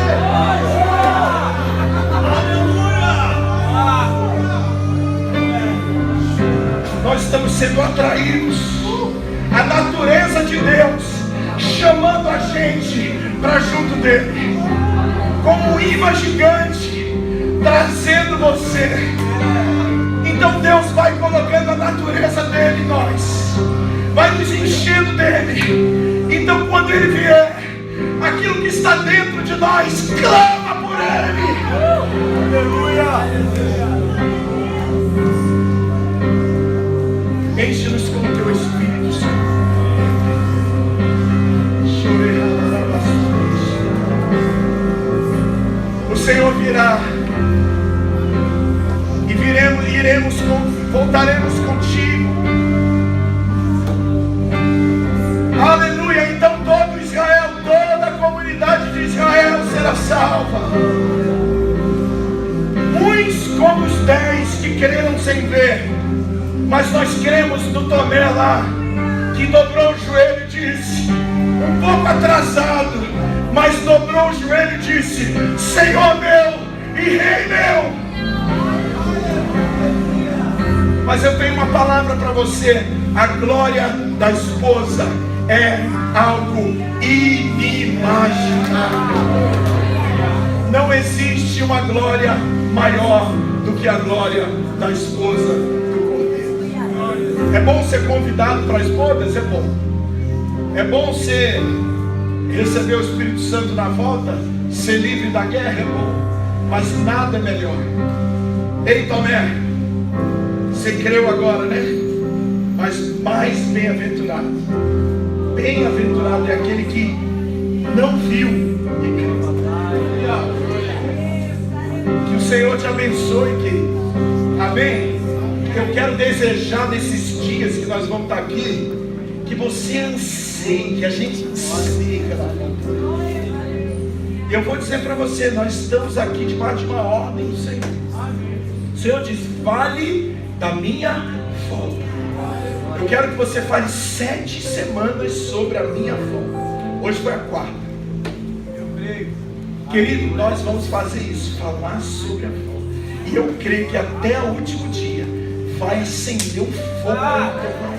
Speaker 1: Nós estamos sendo atraídos à natureza de Deus, chamando a gente para junto dele, como um imã gigante, trazendo você. Então Deus vai colocando a natureza dele em nós, vai nos enchendo dele. Então quando ele vier, aquilo que está dentro de nós clama por ele. Aleluia. Enche-nos com o teu Espírito Santo. O Senhor virá e voltaremos contigo. Aleluia. Então todo Israel, toda a comunidade de Israel será salva. Muitos como os 10 que creram sem ver, mas nós cremos no Tomé lá, que dobrou o joelho e disse, um pouco atrasado, mas dobrou o joelho e disse: Senhor meu e Rei meu. Mas eu tenho uma palavra para você: a glória da esposa é algo inimaginável. Não existe uma glória maior do que a glória da esposa do Cordeiro. É bom ser convidado para esposas? É bom. É bom ser receber o Espírito Santo na volta, ser livre da guerra, é bom, mas nada é melhor. Ei, Tomé, você creu agora, né? Mas mais bem-aventurado é aquele que não viu e creu. Que o Senhor te abençoe, querido. Amém? Eu quero desejar nesses dias que nós vamos estar aqui, que você anseie, que a gente anseie. E eu vou dizer para você, nós estamos aqui debaixo de uma ordem do Senhor. O Senhor diz: fale da minha volta. Eu quero que você fale 7 semanas sobre a minha volta. Hoje foi a 4ª. Eu creio. Querido, nós vamos fazer isso, falar sobre a volta. E eu creio que até o último dia vai acender o fogo no teu coração.